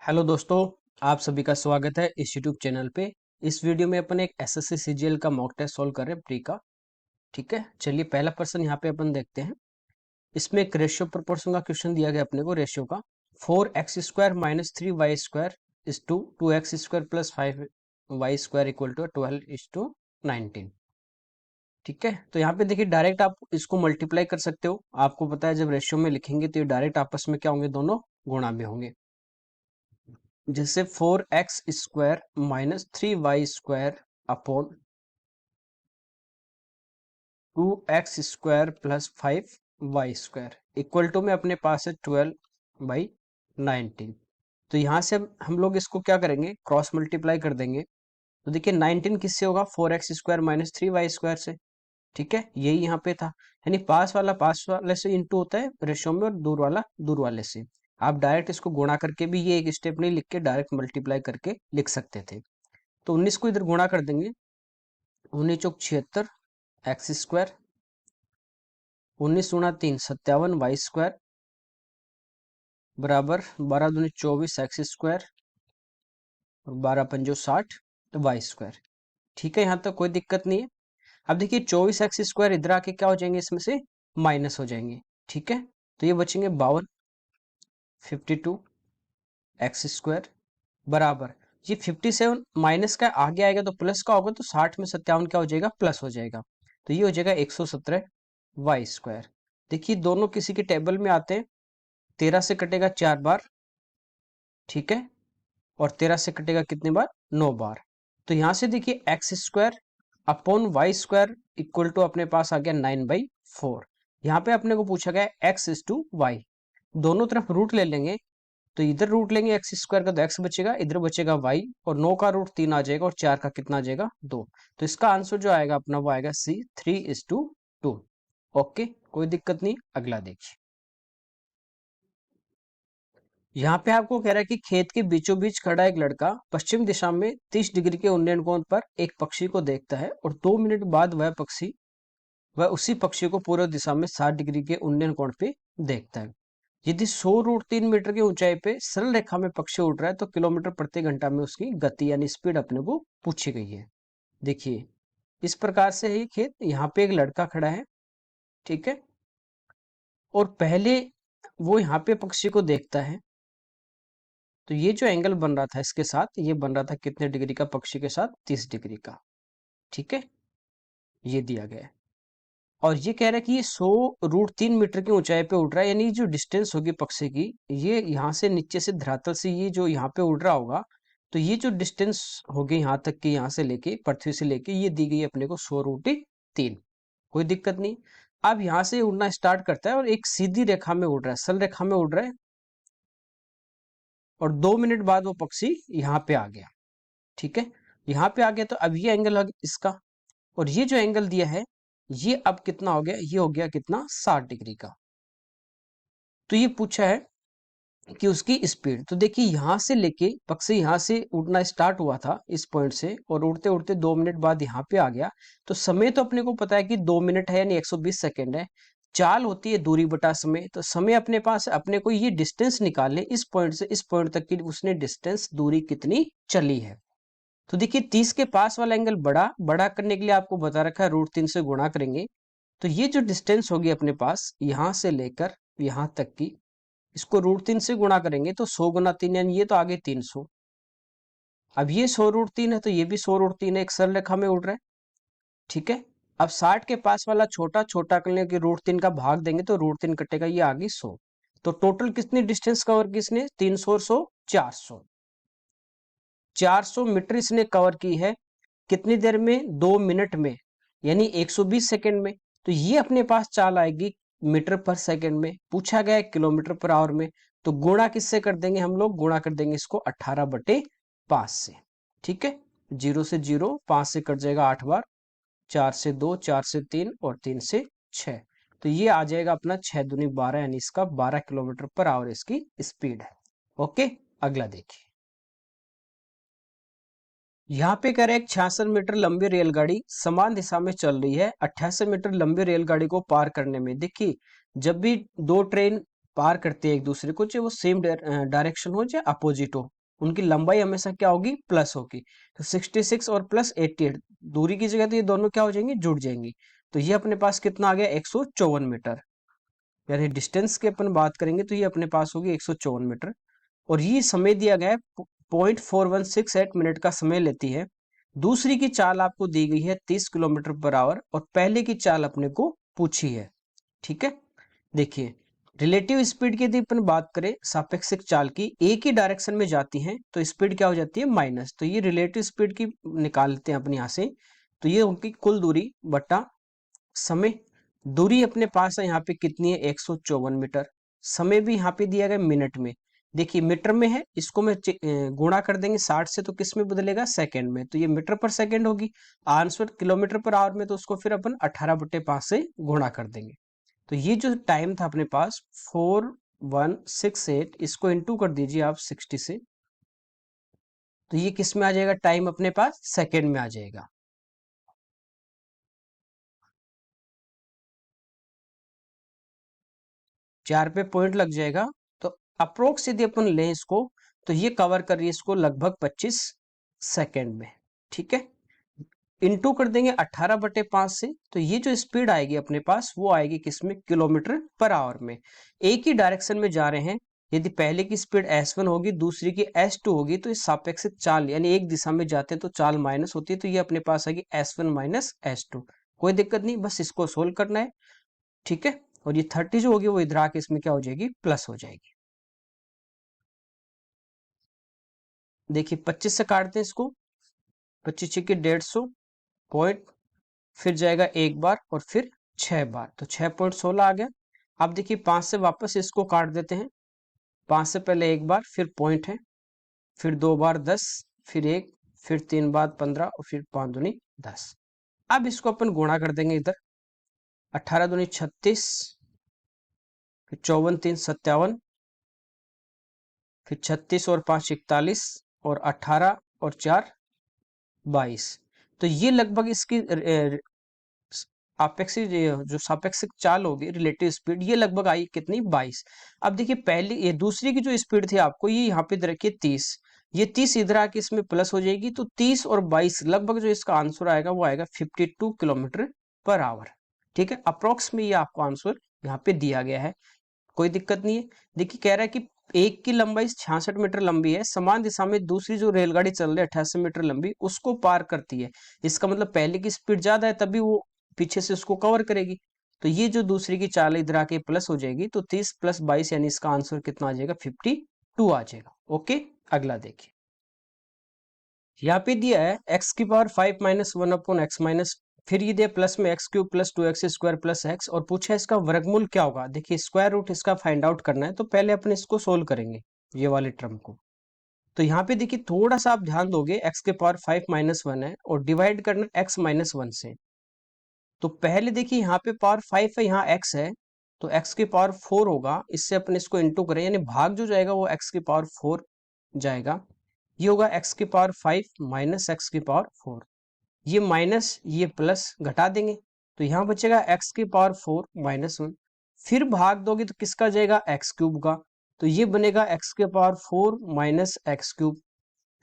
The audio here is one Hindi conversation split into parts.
हेलो दोस्तों, आप सभी का स्वागत है इस यूट्यूब चैनल पे। इस वीडियो में अपन एक एसएससी सीजीएल का मॉक टेस्ट सॉल्व कर रहे हैं प्री का। ठीक है, चलिए पहला क्वेश्चन यहाँ पे अपन देखते हैं। इसमें एक रेशियो प्रोपोर्शन का क्वेश्चन दिया गया अपने को, रेशियो का 4x² minus 3y² is to 2x² plus 5y² equal to 12:19। ठीक है, तो यहाँ पे देखिए डायरेक्ट आप इसको मल्टीप्लाई कर सकते हो। आपको पता है जब रेशियो में लिखेंगे तो ये डायरेक्ट आपस में क्या होंगे, दोनों गुणा में होंगे। जैसे 4x² minus 3y² upon 2x² plus 5y² equal to में अपने पास है 12/19। तो यहाँ से हम लोग इसको क्या करेंगे, क्रॉस मल्टीप्लाई कर देंगे। तो देखिए 19 किससे होगा, 4x² माइनस 3y² से। ठीक है, यही यहाँ पे था, यानी पास वाले से इंटू होता है रेशियो में, और दूर वाला दूर वाले से। आप डायरेक्ट इसको गुणा करके भी ये एक स्टेप नहीं लिख के डायरेक्ट मल्टीप्लाई करके लिख सकते थे। तो 19 को इधर गुणा कर देंगे, 19 चौक 76 x², 19 गुणा 3 57 y² बराबर 12 दूनी 24 x² और 12 पंजो 60 y²। ठीक है, यहाँ तक कोई दिक्कत नहीं है। अब देखिए 24x² इधर आके क्या हो जाएंगे, इसमें से माइनस हो जाएंगे। ठीक है, तो ये बचेंगे 52 52 x² बराबर, ये 57 माइनस का आगे आएगा तो प्लस का होगा, तो 60 में 57 क्या हो जाएगा, प्लस हो जाएगा। तो ये हो जाएगा 117 y²। देखिए दोनों किसी के टेबल में आते हैं, 13 से कटेगा 4 बार। ठीक है, और 13 से कटेगा कितने बार, 9 बार। तो यहां से देखिए x² upon y² equal to अपने पास आ गया 9/4। यहाँ पे अपने को पूछा गया x/y, दोनों तरफ रूट ले लेंगे। तो इधर रूट लेंगे x² का तो x बचेगा, इधर बचेगा y, और 9 का रूट 3 आ जाएगा, और 4 का कितना आ जाएगा, 2। तो इसका आंसर जो आएगा अपना वो आएगा C 3:2। ओके, कोई दिक्कत नहीं। अगला देखिए, यहाँ पे आपको कह रहा है कि खेत के बीचों बीच खड़ा एक लड़का पश्चिम दिशा में 30 डिग्री के उन्नयन कोण पर एक पक्षी को देखता है, और 2 मिनट बाद वह उसी पक्षी को पूर्व दिशा में 60 डिग्री के उन्नयन कोण पे देखता है। यदि 100√3 मीटर की ऊंचाई पे सरल रेखा में पक्षी उड़ रहा है तो किलोमीटर प्रति घंटा में उसकी गति यानी स्पीड अपने को पूछी गई है। देखिए इस प्रकार से है खेत, यहाँ पे एक लड़का खड़ा है। ठीक है, और पहले वो यहाँ पे पक्षी को देखता है, तो ये जो एंगल बन रहा था इसके साथ, ये बन रहा था कितने डिग्री का, पक्षी के साथ 30 डिग्री का। ठीक है, ये दिया गया है, और ये कह रहा है कि ये 100√3 मीटर की ऊंचाई पे उड़ रहा है, यानी जो डिस्टेंस होगी पक्षी की, ये यहाँ से नीचे से धरातल से ये जो यहाँ पे उड़ रहा होगा, तो ये जो डिस्टेंस होगी यहाँ तक की, यहाँ से लेके पृथ्वी से लेके, ये दी गई अपने को 100√3। कोई दिक्कत नहीं। अब यहाँ से उड़ना स्टार्ट करता है और एक सीधी रेखा में उड़ रहा है, सरल रेखा में उड़ रहा है, और 2 मिनट बाद वो पक्षी यहाँ पे आ गया। ठीक है, यहाँ पे आ गया, तो अब ये एंगल इसका, और ये जो एंगल दिया है ये अब कितना हो गया, ये हो गया कितना, 60 डिग्री का। तो ये पूछा है कि उसकी स्पीड। तो देखिए यहां से लेके पक्षी यहाँ से उड़ना स्टार्ट हुआ था इस पॉइंट से, और उड़ते उड़ते 2 मिनट बाद यहाँ पे आ गया। तो समय तो अपने को पता है कि 2 मिनट है, यानी 120 सेकेंड है। चाल होती है दूरी बटा समय, तो समय अपने पास, अपने को ये डिस्टेंस निकाले इस पॉइंट से इस पॉइंट तक की, उसने डिस्टेंस दूरी कितनी चली है। तो देखिए 30 के पास वाला एंगल बड़ा बड़ा करने के लिए आपको बता रखा है √3 से गुणा करेंगे। तो ये जो डिस्टेंस होगी अपने पास यहां से लेकर यहां तक की, इसको √3 से गुणा करेंगे तो 100 गुना 3, यानी ये तो आगे 300। अब ये 100√3 है तो ये भी 100√3 है, एक सरल रेखा में उड़ रहा है। ठीक है, अब 60 के पास वाला छोटा छोटा करने के √3 का भाग देंगे तो √3 कटेगा, ये आ गई 100। तो टोटल कितनी डिस्टेंस कवर की इसने, 300 और 100 400। 400 मीटर इसने कवर की है कितनी देर में, 2 मिनट में, यानी 120 सेकेंड में। तो ये अपने पास चाल आएगी मीटर पर सेकेंड में, पूछा गया है किलोमीटर पर आवर में। तो गुणा किससे कर देंगे हम लोग, गुणा कर देंगे इसको 18/5 से। ठीक है, 0 से 0, 5 से कट जाएगा 8 बार, 4 से 2, 4 से 3 और 3 से 6। तो ये आ जाएगा अपना 6 दूनी 12, यानी इसका 12 किलोमीटर पर आवर इसकी स्पीड है। ओके, अगला देखिए, यहाँ पे कह रहे हैं 66 मीटर लंबी रेलगाड़ी समान दिशा में चल रही है। 88 मीटर लंबी रेलगाड़ी को पार करने में, देखिए जब भी दो ट्रेन पार करते हैं एक दूसरे को, चाहे वो सेम डायरेक्शन हो चाहे अपोजिट हो, उनकी लंबाई हमेशा क्या होगी, प्लस होगी। तो 66 और प्लस 88 दूरी की जगह तो ये दोनों क्या हो जाएंगे, जुड़ जाएंगी। तो ये अपने पास कितना आ गया, 154 मीटर। यानी डिस्टेंस की अपन बात करेंगे तो ये अपने पास होगी 154 मीटर। और ये समय दिया गया है 0.4168 मिनट का समय लेती है। दूसरी की चाल आपको दी गई है 30 किलोमीटर पर आवर और पहले की चाल अपने को पूछी है। ठीक है, देखिए रिलेटिव स्पीड की यदि अपन बात करें सापेक्षिक चाल की, एक ही डायरेक्शन में जाती है तो स्पीड क्या हो जाती है, माइनस। तो ये रिलेटिव स्पीड की निकाल लेते हैं अपन यहाँ से। तो ये उनकी कुल दूरी बटा समय। दूरी अपने पास है यहाँ पे कितनी है, 154 मीटर। समय भी यहाँ पे दिया गया मिनट में। देखिए मीटर में है, इसको मैं गुणा कर देंगे 60 से तो किस में बदलेगा, सेकंड में। तो ये मीटर पर सेकंड होगी। आंसर किलोमीटर पर आवर में, तो उसको फिर अपन 18/5 से गुणा कर देंगे। तो ये जो टाइम था अपने पास 4168, इसको इंटू कर दीजिए आप 60 से। तो ये किस में आ जाएगा, टाइम अपने पास सेकंड में आ जाएगा। चार पे पॉइंट लग जाएगा। तो अप्रोक्स यदि अपन लें इसको, तो ये कवर कर रही है इसको लगभग 25 सेकेंड में। ठीक है, इंटू कर देंगे 18/5 से। तो ये जो स्पीड आएगी अपने पास वो आएगी किसमें, किलोमीटर पर आवर में। एक ही डायरेक्शन में जा रहे हैं, यदि पहले की स्पीड S1 होगी, दूसरी की S2 होगी, तो इस सापेक्षिक चाल यानी एक दिशा में जाते हैं तो चाल माइनस होती है। तो ये अपने पास आएगी S1 माइनस S2। कोई दिक्कत नहीं, बस इसको सोल्व करना है। ठीक है, और ये 30 जो होगी वो इधर आके इसमें क्या हो जाएगी, प्लस हो जाएगी। देखिए 25 से काटते हैं इसको, 25 के 150 पॉइंट, फिर जाएगा एक बार और फिर 6 बार, तो 6.16 आ गया। अब देखिए 5 से वापस इसको काट देते हैं। 5 से पहले एक बार, फिर पॉइंट है, फिर 2 बार 10, फिर एक, फिर 3 बार 15 और फिर 5 दूनी 10। अब इसको अपन गुणा कर देंगे इधर, 18 दूनी 36, फिर 54 3 57, फिर 36 और 5 41, और 18 और 4 22। तो ये लगभग इसकी अपेक्षित जो सापेक्षिक चाल होगी, रिलेटिव स्पीड, ये लगभग आई कितनी, 22। अब देखिए पहली ये दूसरी की जो स्पीड थी आपको, ये यहाँ पे रखिए 30, ये 30 इधर आके इसमें प्लस हो जाएगी। तो 30 और 22 लगभग जो इसका आंसर आएगा वो आएगा 52 किलोमीटर पर आवर। ठीक है, अप्रोक्स में ये आपको आंसर यहाँ पे दिया गया है, कोई दिक्कत नहीं है। देखिए कह रहा है कि एक की लंबाई 66 मीटर लंबी है, समान दिशा में दूसरी जो रेलगाड़ी चल रही है 88 मीटर लंबी, उसको पार करती है। इसका मतलब पहले की स्पीड ज्यादा है, तभी वो पीछे से उसको कवर करेगी। तो ये जो दूसरी की चाल इधर आके प्लस हो जाएगी, तो 30 + 22 यानी इसका आंसर कितना आ जाएगा, 52 आ जाएगा। ओके, अगला देखिए, यहाँ पे दिया है x⁵ - 1/x-, फिर ये दिया प्लस में x³ + 2x² + x, और पूछा है इसका वर्गमूल क्या होगा। देखिए स्क्वायर रूट इसका फाइंड आउट करना है, तो पहले अपन इसको सोल्व करेंगे ये वाले टर्म को। तो यहाँ पे देखिए थोड़ा सा आप ध्यान दोगे, x⁵ - 1 है और डिवाइड करना x - 1 से। तो पहले देखिए यहाँ पे पावर 5 है, यहाँ x है, तो x⁴ होगा। इससे अपन इसको इंटू करें, यानी भाग जो जाएगा वो x⁴ जाएगा। ये होगा x⁵ - x⁴, ये माइनस ये प्लस घटा देंगे, तो यहाँ बचेगा x⁴ - 1। फिर भाग दोगे तो किसका जाएगा, x³ का, तो ये बनेगा x⁴ - x³।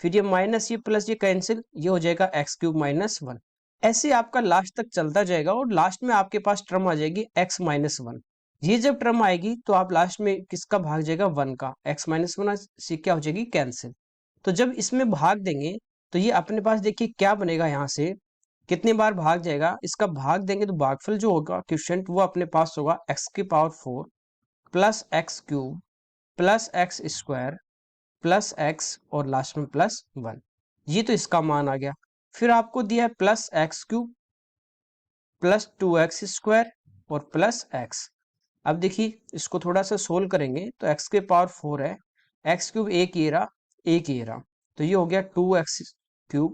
फिर ये माइनस ये प्लस ये कैंसिल, ये हो जाएगा x³ - 1। ऐसे आपका लास्ट तक चलता जाएगा और लास्ट में आपके पास टर्म आ जाएगी x - 1। ये जब टर्म आएगी तो आप लास्ट में किसका भाग जाएगा, 1 का, x - 1 से क्या हो जाएगी, कैंसिल। तो जब इसमें भाग देंगे तो ये अपने पास देखिए क्या बनेगा, यहाँ से कितनी बार भाग जाएगा, इसका भाग देंगे तो भागफल जो होगा क्वोशिएंट वो अपने पास होगा x⁴ + x³ + x² + x और लास्ट में +1। ये तो इसका मान आ गया। फिर आपको दिया है +x³ + 2x² और +x। अब देखिए इसको थोड़ा सा सोल्व करेंगे तो x⁴ है, x³ एक ये रहा, एक ये रहा, तो ये हो गया 2x³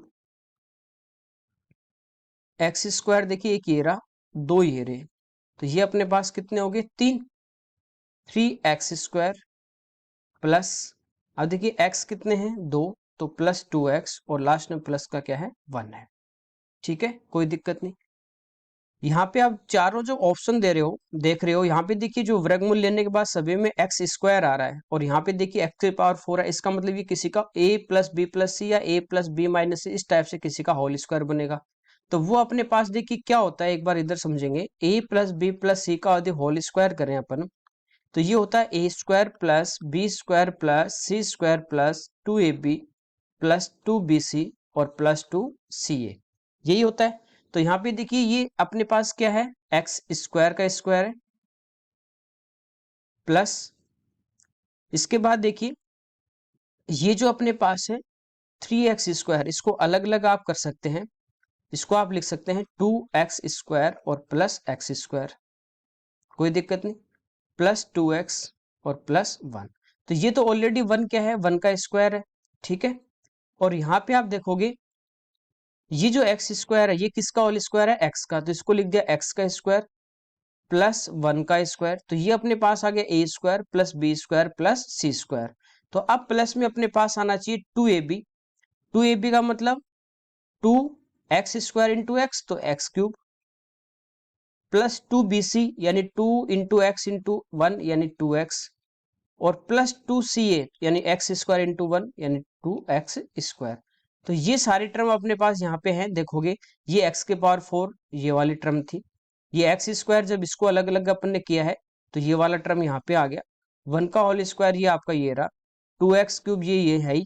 x² देखिए एक ये रहा, दो ये रहे, तो ये अपने पास कितने हो गए, 3, 3x² प्लस, अब देखिए x कितने हैं, 2, तो +2x और लास्ट में प्लस का क्या है, 1 है। ठीक है, कोई दिक्कत नहीं। यहाँ पे आप चारों जो ऑप्शन दे रहे हो देख रहे हो, यहाँ पे देखिए जो वर्गमूल लेने के बाद सभी में एक्स स्क्वायर आ रहा है, और यहाँ पे देखिए एक्स की पावर 4 है। इसका मतलब ये किसी का a प्लस बी प्लस सी या a प्लस बी माइनस सी, इस टाइप से किसी का होल स्क्वायर बनेगा। तो वो अपने पास देखिए क्या होता है, एक बार इधर समझेंगे। a प्लस बी प्लस सी का यदि होल स्क्वायर करें अपन, तो ये होता है A square plus B square plus C square plus 2ab plus 2bc और प्लस 2ca, यही होता है। तो यहाँ पे देखिए ये अपने पास क्या है, एक्स स्क्वायर का स्क्वायर है प्लस, इसके बाद देखिए ये जो अपने पास है 3x स्क्वायर, इसको अलग अलग आप कर सकते हैं। इसको आप लिख सकते हैं 2x स्क्वायर और प्लस एक्स स्क्वायर, कोई दिक्कत नहीं, प्लस 2x और प्लस 1। तो ये तो ऑलरेडी 1 क्या है, 1 का स्क्वायर है, ठीक है। और यहाँ पे आप देखोगे ये जो एक्स स्क्वायर है ये किसका होल स्क्वायर है, एक्स का, तो इसको लिख दिया एक्स का स्क्वायर प्लस 1 का स्क्वायर। तो ये अपने पास आ गया A square plus B square plus C square. तो अब प्लस में अपने पास आना चाहिए 2ab, 2ab का मतलब 2x स्क्वायर इंटू एक्स, तो एक्स क्यूब, प्लस 2bc यानी 2 इंटू एक्स इंटू 1 यानी 2x, और प्लस 2ca यानी एक्स स्क्वायर इंटू 1 यानी 2x स्क्वायर। तो ये सारी टर्म अपने पास यहाँ पे हैं, देखोगे ये x के पावर 4 ये वाली टर्म थी, ये एक्स स्क्वायर जब इसको अलग अलग अपन ने किया है तो ये वाला टर्म यहाँ पे आ गया, 1 का होल स्क्वायर ये आपका ये रहा, 2x क्यूब ये है ही,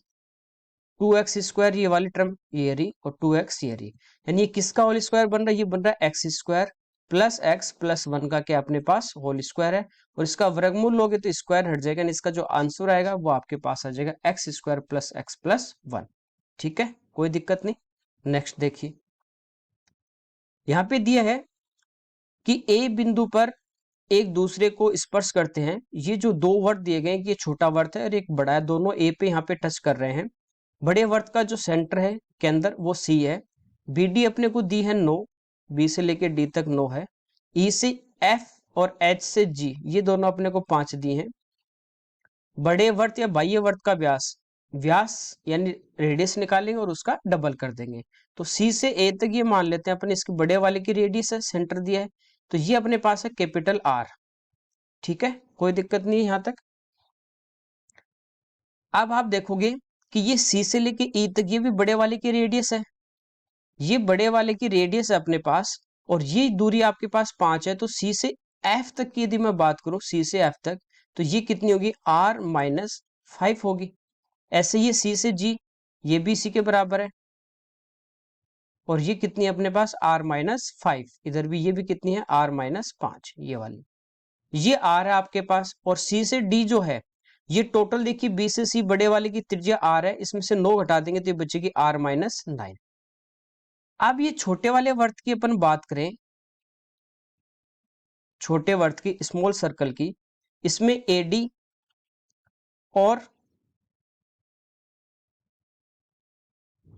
2x स्क्वायर ये वाली टर्म ये रही, और 2x ये रही, यानी ये किसका होल स्क्वायर बन रहा है, ये बन रहा है x square plus x plus 1 का क्या अपने पास होल स्क्वायर है। और इसका वर्गमूल लोगे तो स्क्वायर हट जाएगा, इसका जो आंसर आएगा वो आपके पास आ जाएगा x square plus x plus 1, ठीक है, कोई दिक्कत नहीं। नेक्स्ट देखिए, यहाँ पे दिया है कि ए बिंदु पर एक दूसरे को स्पर्श करते हैं। ये जो दो वर्त दिए गए हैं, ये छोटा वर्त है और एक बड़ा है, दोनों ए पे यहाँ पे टच कर रहे हैं। बड़े वर्त का जो सेंटर है के अंदर वो सी है, बी डी अपने को दी है 9, बी से लेके डी तक 9 है, ई से एफ और एच से जी ये दोनों अपने को 5 दी हैं। बड़े वर्त या बाह्य वर्त का व्यास, व्यास यानी रेडियस निकालेंगे और उसका डबल कर देंगे। तो सी से ए तक ये मान लेते हैं अपने, इसके बड़े वाले की रेडियस है, सेंटर दिया है, तो ये अपने पास है कैपिटल आर, ठीक है, कोई दिक्कत नहीं है यहां तक। अब आप देखोगे कि ये सी से लेके ई तक ये भी बड़े वाले की रेडियस है, ये बड़े वाले की रेडियस है अपने पास, और ये दूरी आपके पास 5 है। तो सी से एफ तक की यदि मैं बात करूं, सी से एफ तक, तो ये कितनी होगी, आर माइनस 5 होगी। ऐसे ये सी से जी, ये भी इसी के बराबर है, और ये कितनी है अपने पास, आर माइनस 5, इधर भी ये भी कितनी है, आर माइनस 5, ये वाली, ये आर है आपके पास। और सी से डी जो है ये टोटल देखिए, बी से सी बड़े वाले की त्रिज्या आर है, इसमें से 9 घटा देंगे तो ये बचेगी आर माइनस 9। अब ये छोटे वाले वर्त की अपन बात करें, छोटे वर्त की, स्मॉल सर्कल की, इसमें एडी और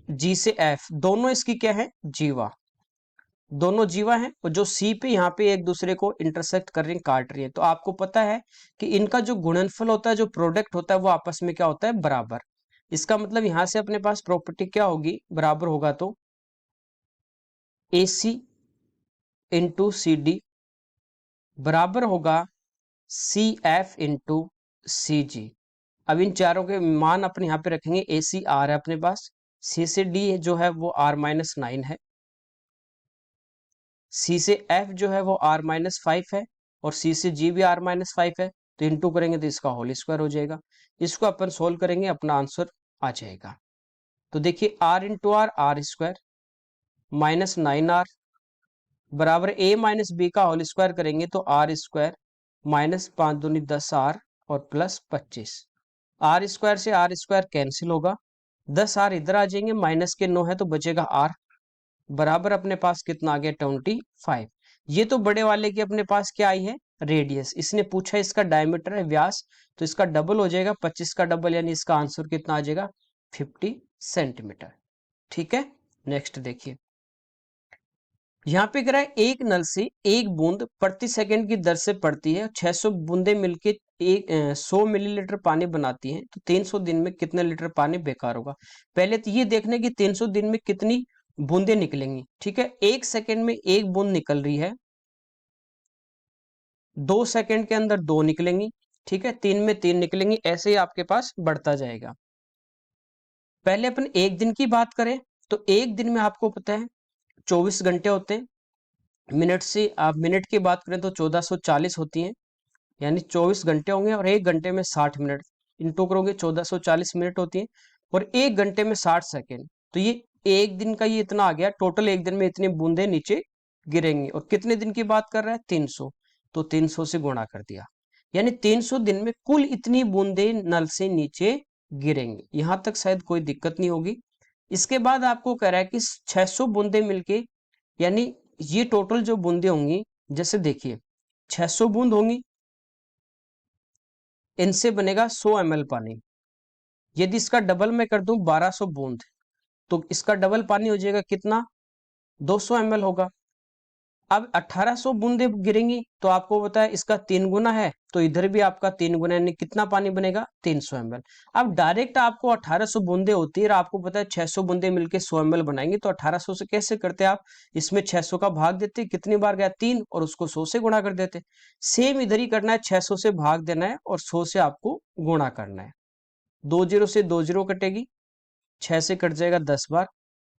जी से एफ दोनों इसकी क्या है, जीवा, दोनों जीवा हैं, और जो सी पे यहाँ पे एक दूसरे को इंटरसेक्ट कर रही हैं, काट रही है। तो आपको पता है कि इनका जो गुणनफल होता है, जो प्रोडक्ट होता है, वो आपस में क्या होता है, बराबर। इसका मतलब यहां से अपने पास प्रॉपर्टी क्या होगी, बराबर होगा, तो ए सी इंटू सी डी बराबर होगा सी एफ इंटू सी जी। अब इन चारों के मान अपने यहाँ पे रखेंगे, ए सी आर है अपने पास, सी से डी जो है वो आर माइनस 9 है, सी से एफ जो है वो आर माइनस 5 है, और सी से जी भी आर माइनस 5 है। तो इंटू करेंगे तो इसका होल स्क्वायर हो जाएगा, इसको अपन सोल्व करेंगे, अपना आंसर आ जाएगा। तो देखिए R into R, R square minus 9r बराबर ए माइनस बी का होल स्क्वायर करेंगे तो आर स्क्वायर माइनस 5 दूनी 10r और प्लस 25, आर स्क्वायर से आर स्क्वायर कैंसिल होगा, 10r इधर आ जाएंगे, माइनस के 9 है तो बचेगा r, बराबर अपने पास कितना आ गया, 25। ये तो बड़े वाले की अपने पास क्या आई है, रेडियस, इसने पूछा इसका डायमीटर है, व्यास, तो इसका डबल हो जाएगा, 25 का डबल, यानी इसका आंसर कितना आ जाएगा, 50 सेंटीमीटर, ठीक है। नेक्स्ट देखिए, यहाँ पे कह रहा है एक नल से एक बूंद प्रति सेकंड की दर से पड़ती है, 600 बूंदे मिलके 100 मिलीलीटर पानी बनाती हैं, तो 300 दिन में कितने लीटर पानी बेकार होगा। पहले तो ये देखना है कि 300 दिन में कितनी बूंदे निकलेंगी, ठीक है। 1 सेकंड में 1 बूंद निकल रही है, 2 सेकंड के अंदर 2 निकलेंगी, ठीक है, 3 में 3 निकलेंगी, ऐसे ही आपके पास बढ़ता जाएगा। पहले अपन एक दिन की बात करें तो एक दिन में आपको पता है 24 घंटे होते हैं। मिनट से आप मिनट की बात करें तो 1440 होती हैं, यानी 24 घंटे होंगे और 1 घंटे में 60 मिनट, इंटू करोगे 1440 मिनट होती है, और 1 घंटे में 60 सेकेंड। तो ये एक दिन का ये इतना आ गया, टोटल एक दिन में इतनी बूंदे नीचे गिरेंगी। और कितने दिन की बात कर रहा है, 300, तो 300 से गुणा कर दिया, यानी 300 दिन में कुल इतनी बूंदे नल से नीचे गिरेंगी। यहां तक शायद कोई दिक्कत नहीं होगी। इसके बाद आपको कह रहा है कि 600 बूंदे मिलके, यानी ये टोटल जो बूंदे होंगी, जैसे देखिए 600 बूंद होंगी, इनसे बनेगा 100 ml पानी। यदि इसका डबल मैं कर दूं 1200 बूंद, तो इसका डबल पानी हो जाएगा कितना, 200 ml होगा। अब 1800 बूंदे गिरेंगी, तो आपको पता है इसका 3 गुना है, तो इधर भी आपका 3 गुना, यानी कितना पानी बनेगा, 300 ml। अब डायरेक्ट आपको 1800 बूंदे होती है और आपको पता है 600 बूंदे मिलके 100 ml बनाएंगे, तो 1800 से कैसे करते आप, इसमें 600 का भाग देते, कितनी बार गया 3, और उसको 100 से गुणा कर देते। सेम इधर ही करना है, 600 से भाग देना है और 100 से आपको गुणा करना है। 20 से 20 कटेगी, 6 से कट जाएगा 10 बार,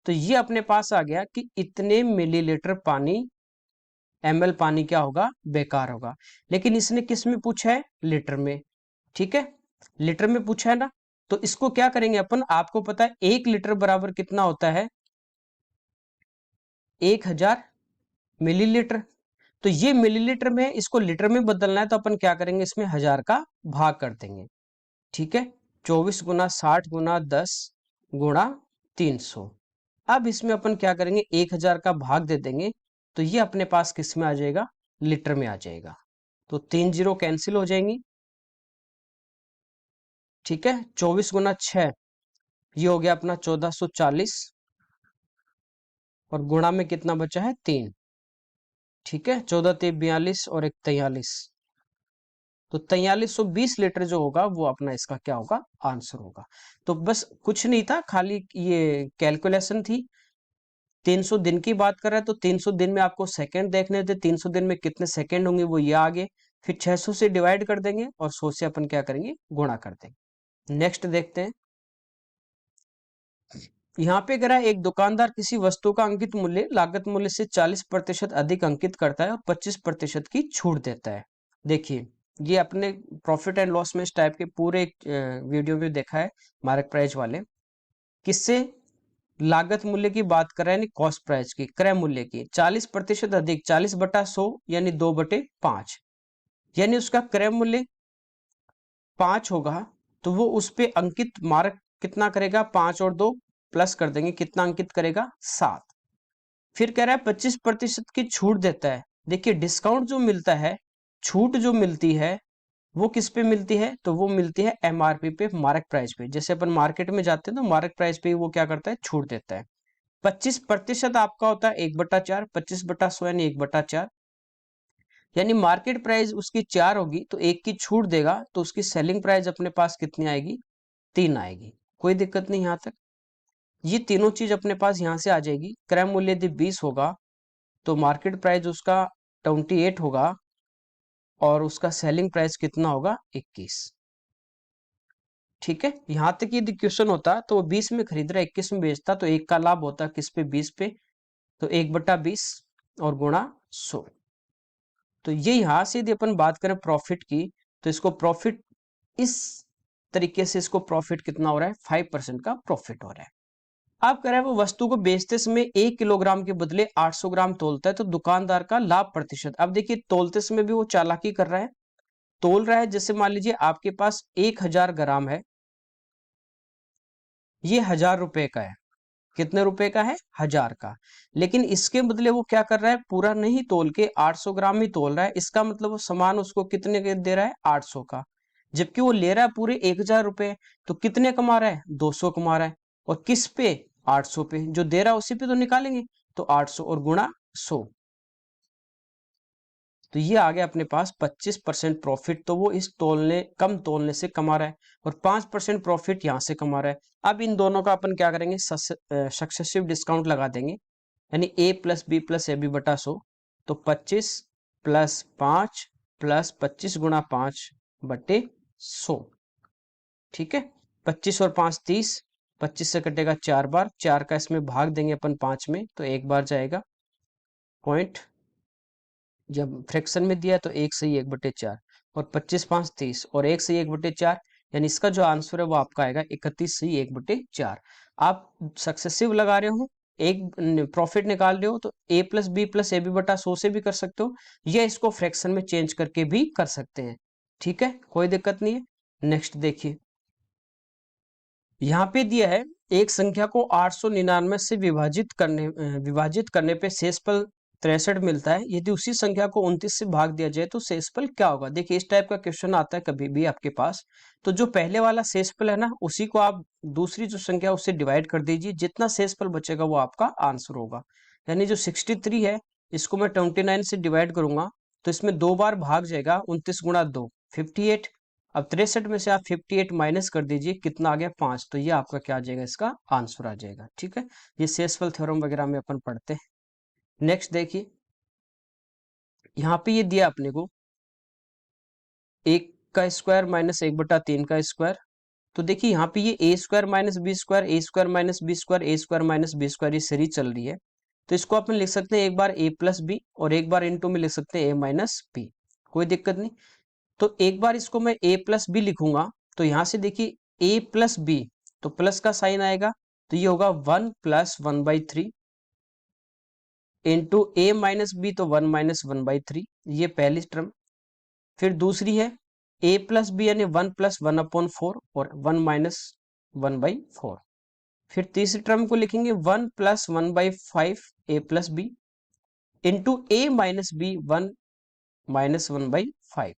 तो ये अपने पास आ गया कि इतने मिलीलीटर पानी, ml पानी क्या होगा, बेकार होगा। लेकिन इसने किस में पूछा है, लीटर में, ठीक है, लीटर में पूछा है ना। तो इसको क्या करेंगे अपन, आपको पता है 1 लीटर बराबर कितना होता है, 1000 मिलीलीटर। तो ये मिलीलीटर में, इसको लीटर में बदलना है, तो अपन क्या करेंगे, इसमें 1000 का भाग कर देंगे, ठीक है। 24 गुना 60 गुना 10 गुणा 300। अब इसमें अपन क्या करेंगे, 1000 का भाग दे देंगे, तो ये अपने पास किस में आ जाएगा, लीटर में आ जाएगा। तो 3 जीरो कैंसिल हो जाएंगी, ठीक है। 24 गुना 6, ये हो गया अपना 1440, और गुणा में कितना बचा है, 3, ठीक है। 14 3 42 और 1 43, तो 4320 लीटर जो होगा वो अपना इसका क्या होगा, आंसर होगा। तो बस कुछ नहीं था, खाली ये कैलकुलेशन थी। 300 दिन की बात कर रहा है, तो 300 दिन में आपको सेकंड देखने थे, 300 दिन में कितने सेकंड होंगे वो ये आगे, फिर 600 से डिवाइड कर देंगे और 100 से अपन क्या करेंगे, गुणा कर देंगे। नेक्स्ट देखते हैं। यहाँ पे कह रहा है एक दुकानदार किसी वस्तु का अंकित मूल्य लागत मूल्य से 40% अधिक अंकित करता है और 25% की छूट देता है। देखिए ये अपने प्रॉफिट एंड लॉस में इस टाइप के पूरे वीडियो में देखा है, मार्क प्राइस वाले। किससे लागत मूल्य की बात कर रहे हैं, यानी कॉस्ट प्राइस की, क्रय मूल्य की 40% अधिक, 40/100 यानी 2/5, यानी उसका क्रय मूल्य 5 होगा, तो वो उस पे अंकित मार्क कितना करेगा, 5 और 2 प्लस कर देंगे, कितना अंकित करेगा, 7। फिर कह रहा है 25% की छूट देता है। देखिए डिस्काउंट जो मिलता है, छूट जो मिलती है, वो किस पे मिलती है, तो वो मिलती है एमआरपी पे, मार्क प्राइस पे। जैसे अपन मार्केट में जाते हैं तो मार्क प्राइस पे वो क्या करता है, छूट देता है। 25% आपका होता है 1/4, 25/100 यानी 1/4, यानी मार्केट प्राइस उसकी 4 होगी, तो 1 की छूट देगा, तो उसकी सेलिंग प्राइस अपने पास कितनी आएगी, 3 आएगी। कोई दिक्कत नहीं यहाँ तक, ये तीनों चीज अपने पास यहाँ से आ जाएगी। क्रय मूल्य यदि 20 होगा, तो मार्केट प्राइस उसका 28 होगा, और उसका सेलिंग प्राइस कितना होगा, 21, ठीक है। यहां तक यदि क्वेश्चन होता तो वो 20 में खरीद रहा, 21 में बेचता, तो 1 का लाभ होता किस पे, 20 पे, तो 1/20 और गुणा 100। तो ये यहां से यदि अपन बात करें प्रॉफिट की, तो इसको प्रॉफिट इस तरीके से, इसको प्रॉफिट कितना हो रहा है, 5% का प्रॉफिट हो रहा है। आप कह रहे हैं वो वस्तु को बेचते समय 1 किलोग्राम के बदले 800 ग्राम तोलता है, तो दुकानदार का लाभ प्रतिशत। अब देखिए तोलते समय भी वो चालाकी कर रहा है, तोल रहा है। जैसे मान लीजिए आपके पास 1000 ग्राम है, ये 1000 रुपए का है, कितने रुपए का है, 1000 का। लेकिन इसके बदले वो क्या कर रहा है, पूरा नहीं तोल के 800 ग्राम ही तोल रहा है। इसका मतलब वो सामान उसको कितने के दे रहा है, 800 का, जबकि वो ले रहा है पूरे 1000 रुपए। तो कितने कमा रहा है, 200 कमा रहा है। और किस पे, 800 पे, जो दे रहा है उसी पे तो निकालेंगे, तो 800 और गुणा 100, तो ये आ गया अपने पास 25% प्रॉफिट। तो वो इस कम तोलने से कमा रहा है और 5% प्रॉफिट यहाँ से कमा रहा है। अब इन दोनों का अपन क्या करेंगे, सक्सेसिव डिस्काउंट लगा देंगे, यानी a plus B plus A B बटा 100। तो 25 प्लस 5 प्लस 25 गुणा 5 बटे 100। ठीक है, 25 और 5 30, 25 से कटेगा 4 बार, 4 का इसमें भाग देंगे अपन 5 में, तो 1 बार जाएगा पॉइंट। जब फ्रैक्शन में दिया है तो 1 सही 1/4 और 25 5 30 और 1 सही 1/4, यानी इसका जो आंसर है वो आपका आएगा 31 सही 1/4। आप सक्सेसिव लगा रहे हो, एक प्रॉफिट निकाल रहे हो, तो a plus B plus A B बटा 100 से भी कर सकते हो, या इसको फ्रैक्शन में चेंज करके भी कर सकते हैं। ठीक है, कोई दिक्कत नहीं है। नेक्स्ट देखिए, यहाँ पे दिया है एक संख्या को 899 से विभाजित करने पे शेषफल 63 मिलता है। यदि उसी संख्या को 29 से भाग दिया जाए तो शेषफल क्या होगा। देखिए, इस टाइप का क्वेश्चन आता है कभी भी आपके पास, तो जो पहले वाला शेषफल है ना, उसी को आप दूसरी जो संख्या उससे डिवाइड कर दीजिए, जितना शेषफल बचेगा वो आपका आंसर होगा। यानी जो 63 है, इसको मैं 29 से डिवाइड करूंगा तो इसमें 2 बार भाग जाएगा, 29 गुणा 2 58। अब 63 में से आप 58 माइनस कर दीजिए, कितना आ गया 5, तो ये आपका क्या आ जाएगा, इसका आंसर आ जाएगा। ठीक है, ये शेषफल थ्योरम वगैरह में अपन पढ़ते हैं। नेक्स्ट देखिए, यहाँ पे ये दिया अपने को 1 का स्क्वायर माइनस 1/3 का स्क्वायर। तो देखिए यहाँ पे ये ए स्क्वायर माइनस बी स्क्वायर, ए स्क्वायर माइनस बी स्क्वायर, ए स्क्वायर माइनस बी स्क्वायर, ये सीरीज चल रही है। तो इसको अपन लिख सकते हैं एक बार ए प्लस बी और एक बार इनटू में लिख सकते हैं ए माइनस बी, कोई दिक्कत नहीं। तो एक बार इसको मैं a प्लस बी लिखूंगा, तो यहां से देखिए a प्लस बी, तो प्लस का साइन आएगा, तो ये होगा 1 plus 1/3 into A minus B, तो 1 माइनस 1/3, ये पहली टर्म। फिर दूसरी है a प्लस बी यानी 1 प्लस 1/4 और 1 माइनस 1/4। फिर तीसरी टर्म को लिखेंगे 1 plus 1/5 a plus B into A minus B 1 minus 1/5।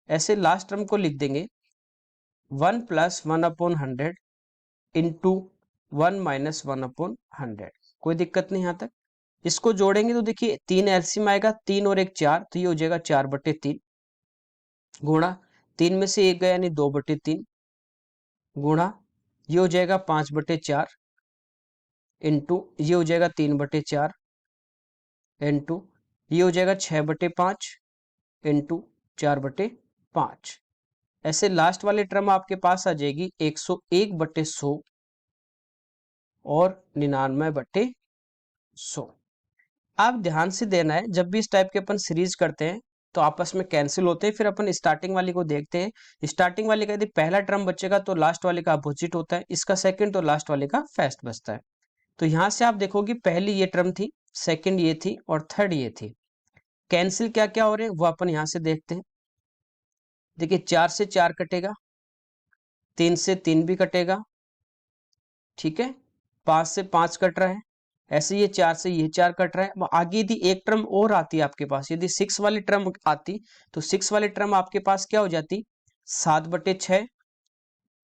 ऐसे लास्ट टर्म को लिख देंगे 1 प्लस 1/100 इंटू 1 माइनस 1/100। कोई दिक्कत नहीं यहाँ तक। इसको जोड़ेंगे तो देखिए 3 एलसीएम आएगा, 3 और 1 4, तो ये हो जाएगा 4/3 गुणा 3 में से 1 गया यानी 2/3 गुणा ये हो जाएगा 5/4 इंटू ये हो जाएगा 3/4 इंटू ये हो जाएगा 6/5 इंटू 4/5। ऐसे लास्ट वाली टर्म आपके पास आ जाएगी 101/100 और 99/100। आप ध्यान से देना है, जब भी इस टाइप के अपन सीरीज करते हैं तो आपस में कैंसिल होते हैं। फिर अपन स्टार्टिंग वाली को देखते हैं, स्टार्टिंग वाले का यदि पहला टर्म बचेगा तो लास्ट वाले का अपोजिट होता है, इसका सेकंड तो लास्ट वाले का फर्स्ट बचता है। तो यहां से आप देखोगे पहली ये टर्म थी, सेकंड ये थी और थर्ड ये थी। कैंसिल क्या क्या हो रहे हैं वो अपन यहां से देखते हैं। देखिए 4 से 4 कटेगा, 3 से 3 भी कटेगा, ठीक है, 5 से 5 कट रहा है, ऐसे ये 4 से ये 4 कट रहा है। अब आगे यदि एक टर्म और आती है आपके पास, यदि 6 वाली टर्म आती तो 6 वाली टर्म आपके पास क्या हो जाती, 7/6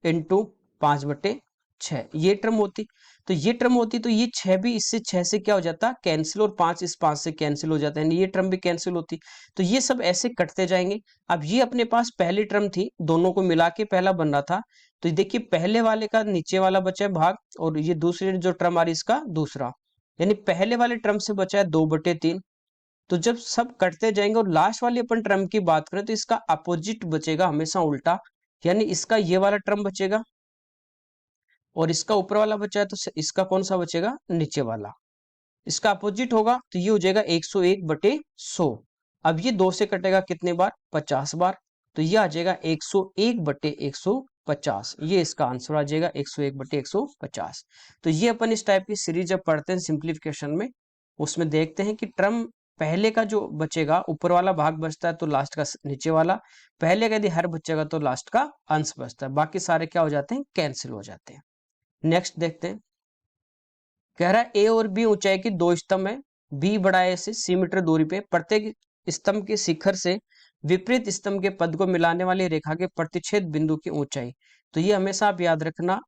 इंटू 5/6, ये टर्म होती। तो ये टर्म होती तो ये 6 भी इससे 6 से क्या हो जाता कैंसिल, और 5 इस 5 से कैंसिल हो जाता है, ये टर्म भी कैंसिल होती। तो ये सब ऐसे कटते जाएंगे। अब ये अपने पास पहली टर्म थी, दोनों को मिला के पहला बन रहा था, तो देखिए पहले वाले का नीचे वाला बचा है भाग, और ये दूसरी जो टर्म आ रही इसका दूसरा, यानी पहले वाले टर्म से बचा है 2/3। तो जब सब कटते जाएंगे और लास्ट वाली अपन टर्म की बात करें तो इसका अपोजिट बचेगा हमेशा उल्टा, यानी इसका ये वाला टर्म बचेगा और इसका ऊपर वाला बचा है, तो इसका कौन सा बचेगा, नीचे वाला, इसका अपोजिट होगा, तो ये हो जाएगा 101/100। अब ये 2 से कटेगा कितने बार, 50 बार, तो ये आ जाएगा 101/150, ये इसका आंसर आ जाएगा 101/150। तो ये अपन इस टाइप की सीरीज जब पढ़ते हैं सिंप्लीफिकेशन में, उसमें देखते हैं कि टर्म पहले का जो बचेगा ऊपर वाला भाग बचता है तो लास्ट का नीचे वाला, पहले का यदि हर बचेगा तो लास्ट का अंश बचता है, बाकी सारे क्या हो जाते हैं, कैंसिल हो जाते हैं। नेक्स्ट देखते हैं, कह रहा है ए और बी ऊंचाई की दो स्तंभ है, बी बड़ा ए से सी मीटर दूरी पे, प्रत्येक स्तंभ के शिखर से विपरीत स्तंभ के पद को मिलाने वाली रेखा के प्रतिच्छेद बिंदु की ऊंचाई। तो ये हमेशा आप याद रखना,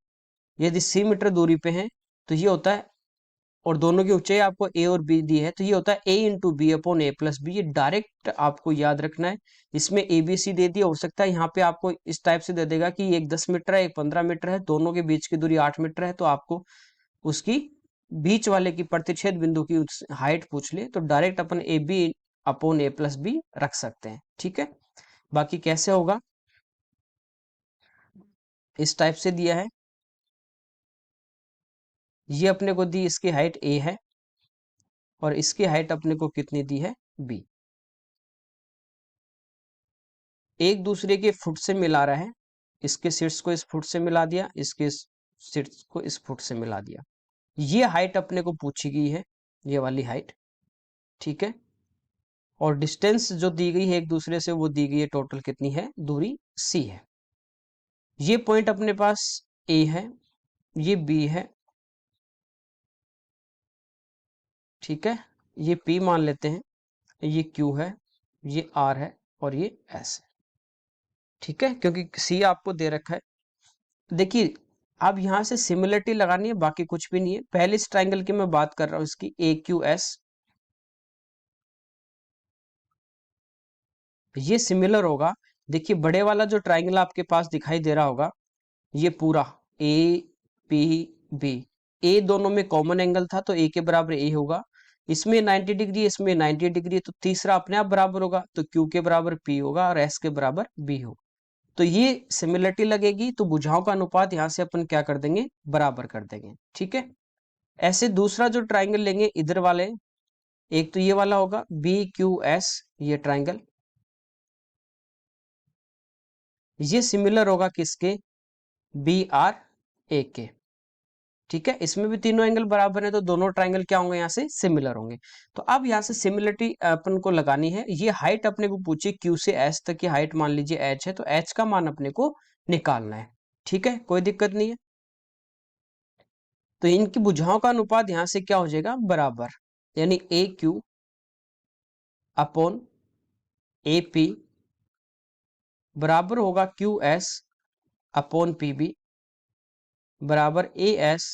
यदि सी मीटर दूरी पे है तो ये होता है और दोनों की ऊंचाई आपको ए और बी दी है, तो ये होता है a into B upon A plus B. ये डायरेक्ट आपको याद रखना है। इसमें ए बी सी दे दिया, हो सकता है यहाँ पे आपको इस टाइप से दे देगा कि एक 10 मीटर है, एक 15 मीटर है, दोनों के बीच की दूरी 8 मीटर है, तो आपको उसकी बीच वाले की प्रतिच्छेद बिंदु की हाइट पूछ ले तो डायरेक्ट अपन A B upon A plus B रख सकते हैं। ठीक है, बाकी कैसे होगा, इस टाइप से दिया है, ये अपने को दी, इसकी हाइट a है और इसकी हाइट अपने को कितनी दी है b। एक दूसरे के फुट से मिला रहा है, इसके शीर्ष को इस फुट से मिला दिया, इसके शीर्ष को इस फुट से मिला दिया। ये हाइट अपने को पूछी गई है, ये वाली हाइट। ठीक है, और डिस्टेंस जो दी गई है एक दूसरे से वो दी गई है, टोटल कितनी है, दूरी c है। ये पॉइंट अपने पास a है, ये b है। ठीक है, ये p मान लेते हैं, ये q है, ये r है और ये s है। ठीक है, क्योंकि c आपको दे रखा है। देखिए अब यहां से सिमिलरिटी लगानी है, बाकी कुछ भी नहीं है। पहले इस ट्राइंगल की मैं बात कर रहा हूं, इसकी ए क्यू एस, ये सिमिलर होगा। देखिए बड़े वाला जो ट्राइंगल आपके पास दिखाई दे रहा होगा, ये पूरा ए पी बी, ए दोनों में कॉमन एंगल था तो ए के बराबर ए होगा। इसमें 90 डिग्री, इसमें 90 डिग्री, तो तीसरा अपने आप बराबर होगा, तो क्यू के बराबर पी होगा और एस के बराबर बी होगा। तो ये सिमिलरिटी लगेगी, तो भुजाओं का अनुपात यहां से अपन क्या कर देंगे, बराबर कर देंगे। ठीक है, ऐसे दूसरा जो ट्राइंगल लेंगे इधर वाले, एक तो ये वाला होगा बी क्यू एस, ये ट्राइंगल, ये सिमिलर होगा किसके, बी आर ए के। ठीक है, इसमें भी तीनों एंगल बराबर है, तो दोनों ट्राइंगल क्या होंगे, यहाँ से सिमिलर होंगे। तो अब यहाँ से सिमिलरिटी अपन को लगानी है। ये हाइट अपने को पूछी क्यू से एच तक की हाइट मान लीजिए एच है, तो एच का मान अपने को निकालना है। ठीक है, कोई दिक्कत नहीं है। तो इनकी भुजाओं का अनुपात यहां से क्या हो जाएगा, बराबर, यानी A Q upon A P बराबर होगा Q S upon P B बराबर A S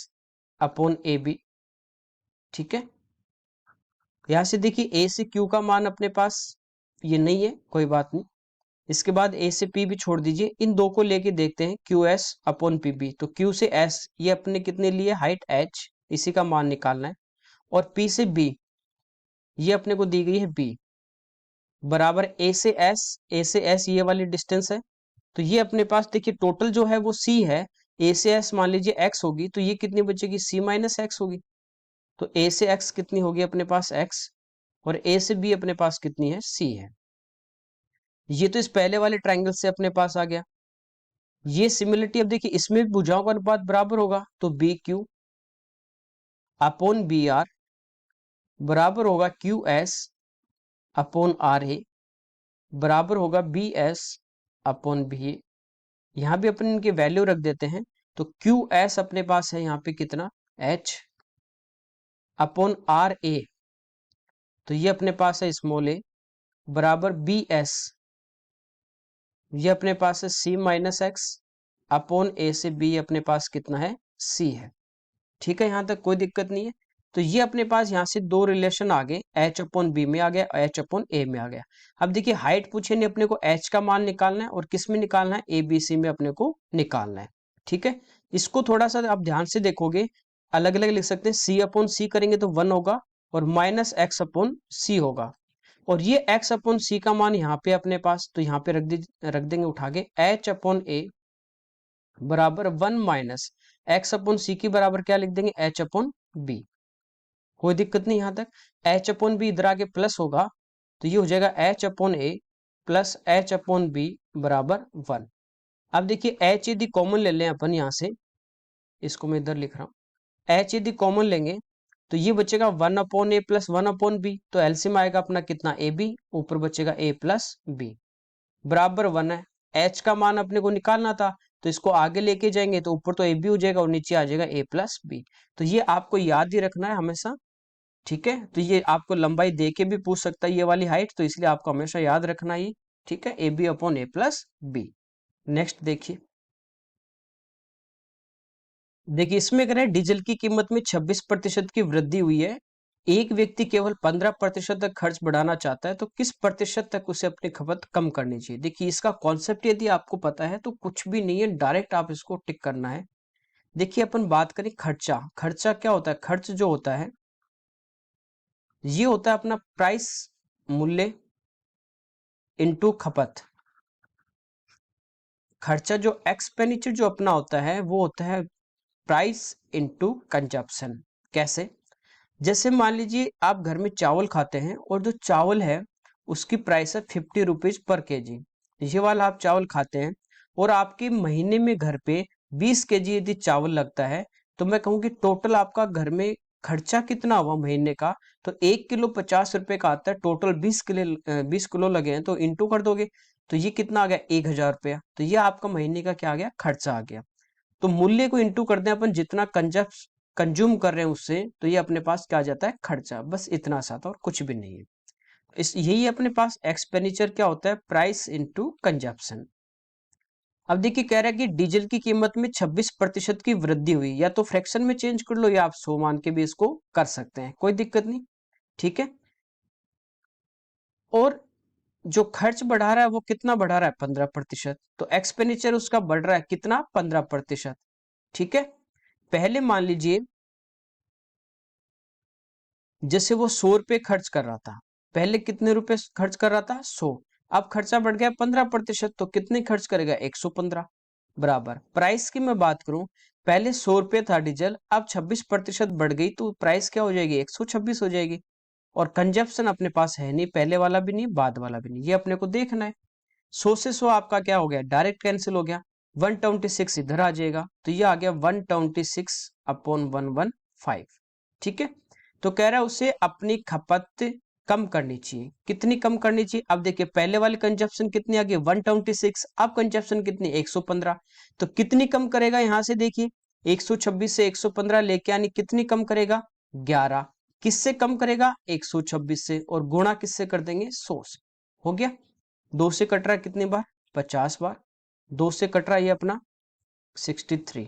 upon A B. ठीक है, यहां से देखिए ए से क्यू का मान अपने पास ये नहीं है, कोई बात नहीं। इसके बाद ए से पी भी छोड़ दीजिए, इन दो को लेके देखते हैं, Q S upon P B. तो क्यू से एस ये अपने कितने लिए, हाइट एच, इसी का मान निकालना है। और पी से बी ये अपने को दी गई है बी बराबर ए से एस, ए से एस ये वाली डिस्टेंस है। तो ये अपने पास देखिए टोटल जो है वो सी है, ए से एस मान लीजिए एक्स होगी, तो ये कितनी बचेगी, सी माइनस एक्स होगी। तो ए से एक्स कितनी होगी अपने पास एक्स, और ए से बी अपने पास कितनी है, सी है। ये तो इस पहले वाले ट्राइंगल से अपने पास आ गया। ये सिमिलरिटी अब देखिए इसमें भी भुजाओं का अनुपात बराबर होगा, तो B Q upon B R बराबर होगा Q S upon R A बराबर होगा B S upon B A. यहां भी अपन इनकी वैल्यू रख देते हैं, तो क्यू एस अपने पास है यहाँ पे कितना, एच अपॉन आर ए, तो ये अपने पास है स्मॉल ए बराबर बी एस, ये अपने पास है सी माइनस एक्स अपॉन ए से बी अपने पास कितना है, सी है। ठीक है, यहां तक कोई दिक्कत नहीं है। तो ये अपने पास यहाँ से दो रिलेशन आ गए, एच अपॉन बी में आ गया, एच अपॉन ए में आ गया। अब देखिए हाइट पूछे नहीं, अपने को एच का मान निकालना है, और किस में निकालना है, ए बी सी में अपने को निकालना है। ठीक है, इसको थोड़ा सा आप ध्यान से देखोगे, अलग अलग लिख सकते हैं, सी अपॉन सी करेंगे तो 1 होगा, और माइनस एक्स अपॉन सी होगा। और ये एक्स अपॉन सी का मान यहाँ पे अपने पास, तो यहाँ पे रख देंगे उठा के, एच अपॉन ए बराबर 1 माइनस एक्स अपॉन सी की बराबर क्या लिख देंगे, एच अपॉन बी। कोई दिक्कत नहीं यहां तक। एच अपॉन बी इधर आके प्लस होगा, तो ये हो जाएगा H upon A plus H upon B बराबर 1। अब देखिए एच यदि कॉमन ले लें अपन यहां से, इसको मैं इधर लिख रहा हूं, एच यदि कॉमन लेंगे तो ये बचेगा 1 upon A plus 1 upon B, तो एलसीएम आएगा अपना कितना, ए बी, ऊपर बचेगा ए प्लस बी बराबर 1 है। एच का मान अपने को निकालना था, तो इसको आगे लेके जाएंगे तो ऊपर तो ए बी हो जाएगा और नीचे आ जाएगा ए प्लस बी। तो ये आपको याद ही रखना है हमेशा। ठीक है, तो ये आपको लंबाई दे के भी पूछ सकता है ये वाली हाइट, तो इसलिए आपको हमेशा याद रखना ही। ठीक है, A B upon A plus B. Next देखिए, देखिए इसमें कह रहे हैं डीजल की कीमत में 26% की वृद्धि हुई है। एक व्यक्ति केवल 15% तक खर्च बढ़ाना चाहता है तो किस प्रतिशत तक उसे अपनी खपत कम करनी चाहिए। देखिए इसका कॉन्सेप्ट यदि आपको पता है तो कुछ भी नहीं है, डायरेक्ट आप इसको टिक करना है। देखिए अपन बात करें खर्चा, खर्चा क्या होता है, खर्च जो होता है ये होता है अपना प्राइस, मूल्य इनटू खपत। खर्चा जो एक्सपेंडिचर जो अपना होता है वो होता है प्राइस इनटू कंजप्शन। कैसे, जैसे मान लीजिए आप घर में चावल खाते हैं और जो चावल है उसकी प्राइस है 50 रुपीज पर केजी। ये वाला आप चावल खाते हैं और आपके महीने में घर पे 20 केजी यदि चावल लगता है तो मैं कहूँ कि टोटल आपका घर में खर्चा कितना हुआ महीने का, तो 1 किलो 50 रुपए का आता है, टोटल 20 किलो 20 किलो लगे हैं तो इंटू कर दोगे तो ये कितना आ गया 1000 रुपया। तो ये आपका महीने का क्या आ गया, खर्चा आ गया। तो मूल्य को इंटू करते हैं अपन जितना कंज्यूम कर रहे हैं उससे, तो ये अपने पास क्या आ जाता है, खर्चा। बस इतना सा था और कुछ भी नहीं है। इस यही अपने पास एक्सपेंडिचर क्या होता है, प्राइस इनटू कंजप्शन। अब देखिए कह रहा है कि डीजल की कीमत में 26% की वृद्धि हुई, या तो फ्रैक्शन में चेंज कर लो या आप 100 मान के भी इसको कर सकते हैं, कोई दिक्कत नहीं। ठीक है, और जो खर्च बढ़ा रहा है वो कितना बढ़ा रहा है, 15%। तो एक्सपेंडिचर उसका बढ़ रहा है कितना, 15%। ठीक है, पहले मान लीजिए जैसे वो 100 रुपये खर्च कर रहा था, पहले कितने रुपए खर्च कर रहा था, 100। अब खर्चा बढ़ गया 15%, तो कितने खर्च करेगा, 115। बराबर प्राइस की मैं बात करूं, पहले 100 रुपये था डीजल, अब 26% बढ़ गई तो प्राइस क्या हो जाएगी, 126 हो जाएगी। और कंजप्शन अपने पास है नहीं, पहले वाला भी नहीं बाद वाला भी नहीं, ये अपने को देखना है। 100 से 100 आपका क्या हो गया, डायरेक्ट कैंसिल हो गया, 126 इधर आ जाएगा तो ये आ गया 126/115। ठीक है, तो कह रहा है उसे अपनी खपत कम करनी चाहिए, कितनी कम करनी चाहिए। अब देखिए पहले वाली कंजप्शन कितनी आ गई 126, अब कंजप्शन कितनी 115, तो कितनी कम करेगा यहां से देखिए 126 से 115 लेके आनी, कितनी कम करेगा 11। किससे कम करेगा, 126 से, और गुणा किससे कर देंगे, 100 से। हो गया, 2 से कट रहा है कितनी बार, 50 बार, 2 से कट रहा है ये अपना 63।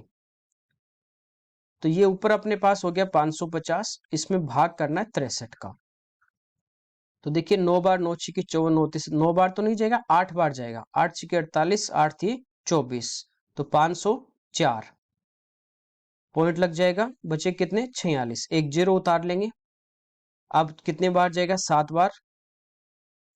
तो ये ऊपर अपने पास हो गया 550, इसमें भाग करना है 63 का। तो देखिए 9 बार 9 छिके 54, 29, 9 बार तो नहीं जाएगा, 8 बार जाएगा, 8 छिके 48, 8 थी 24, तो 504 पॉइंट लग जाएगा, बचे कितने 46, एक जीरो उतार लेंगे। अब कितने बार जाएगा, 7 बार,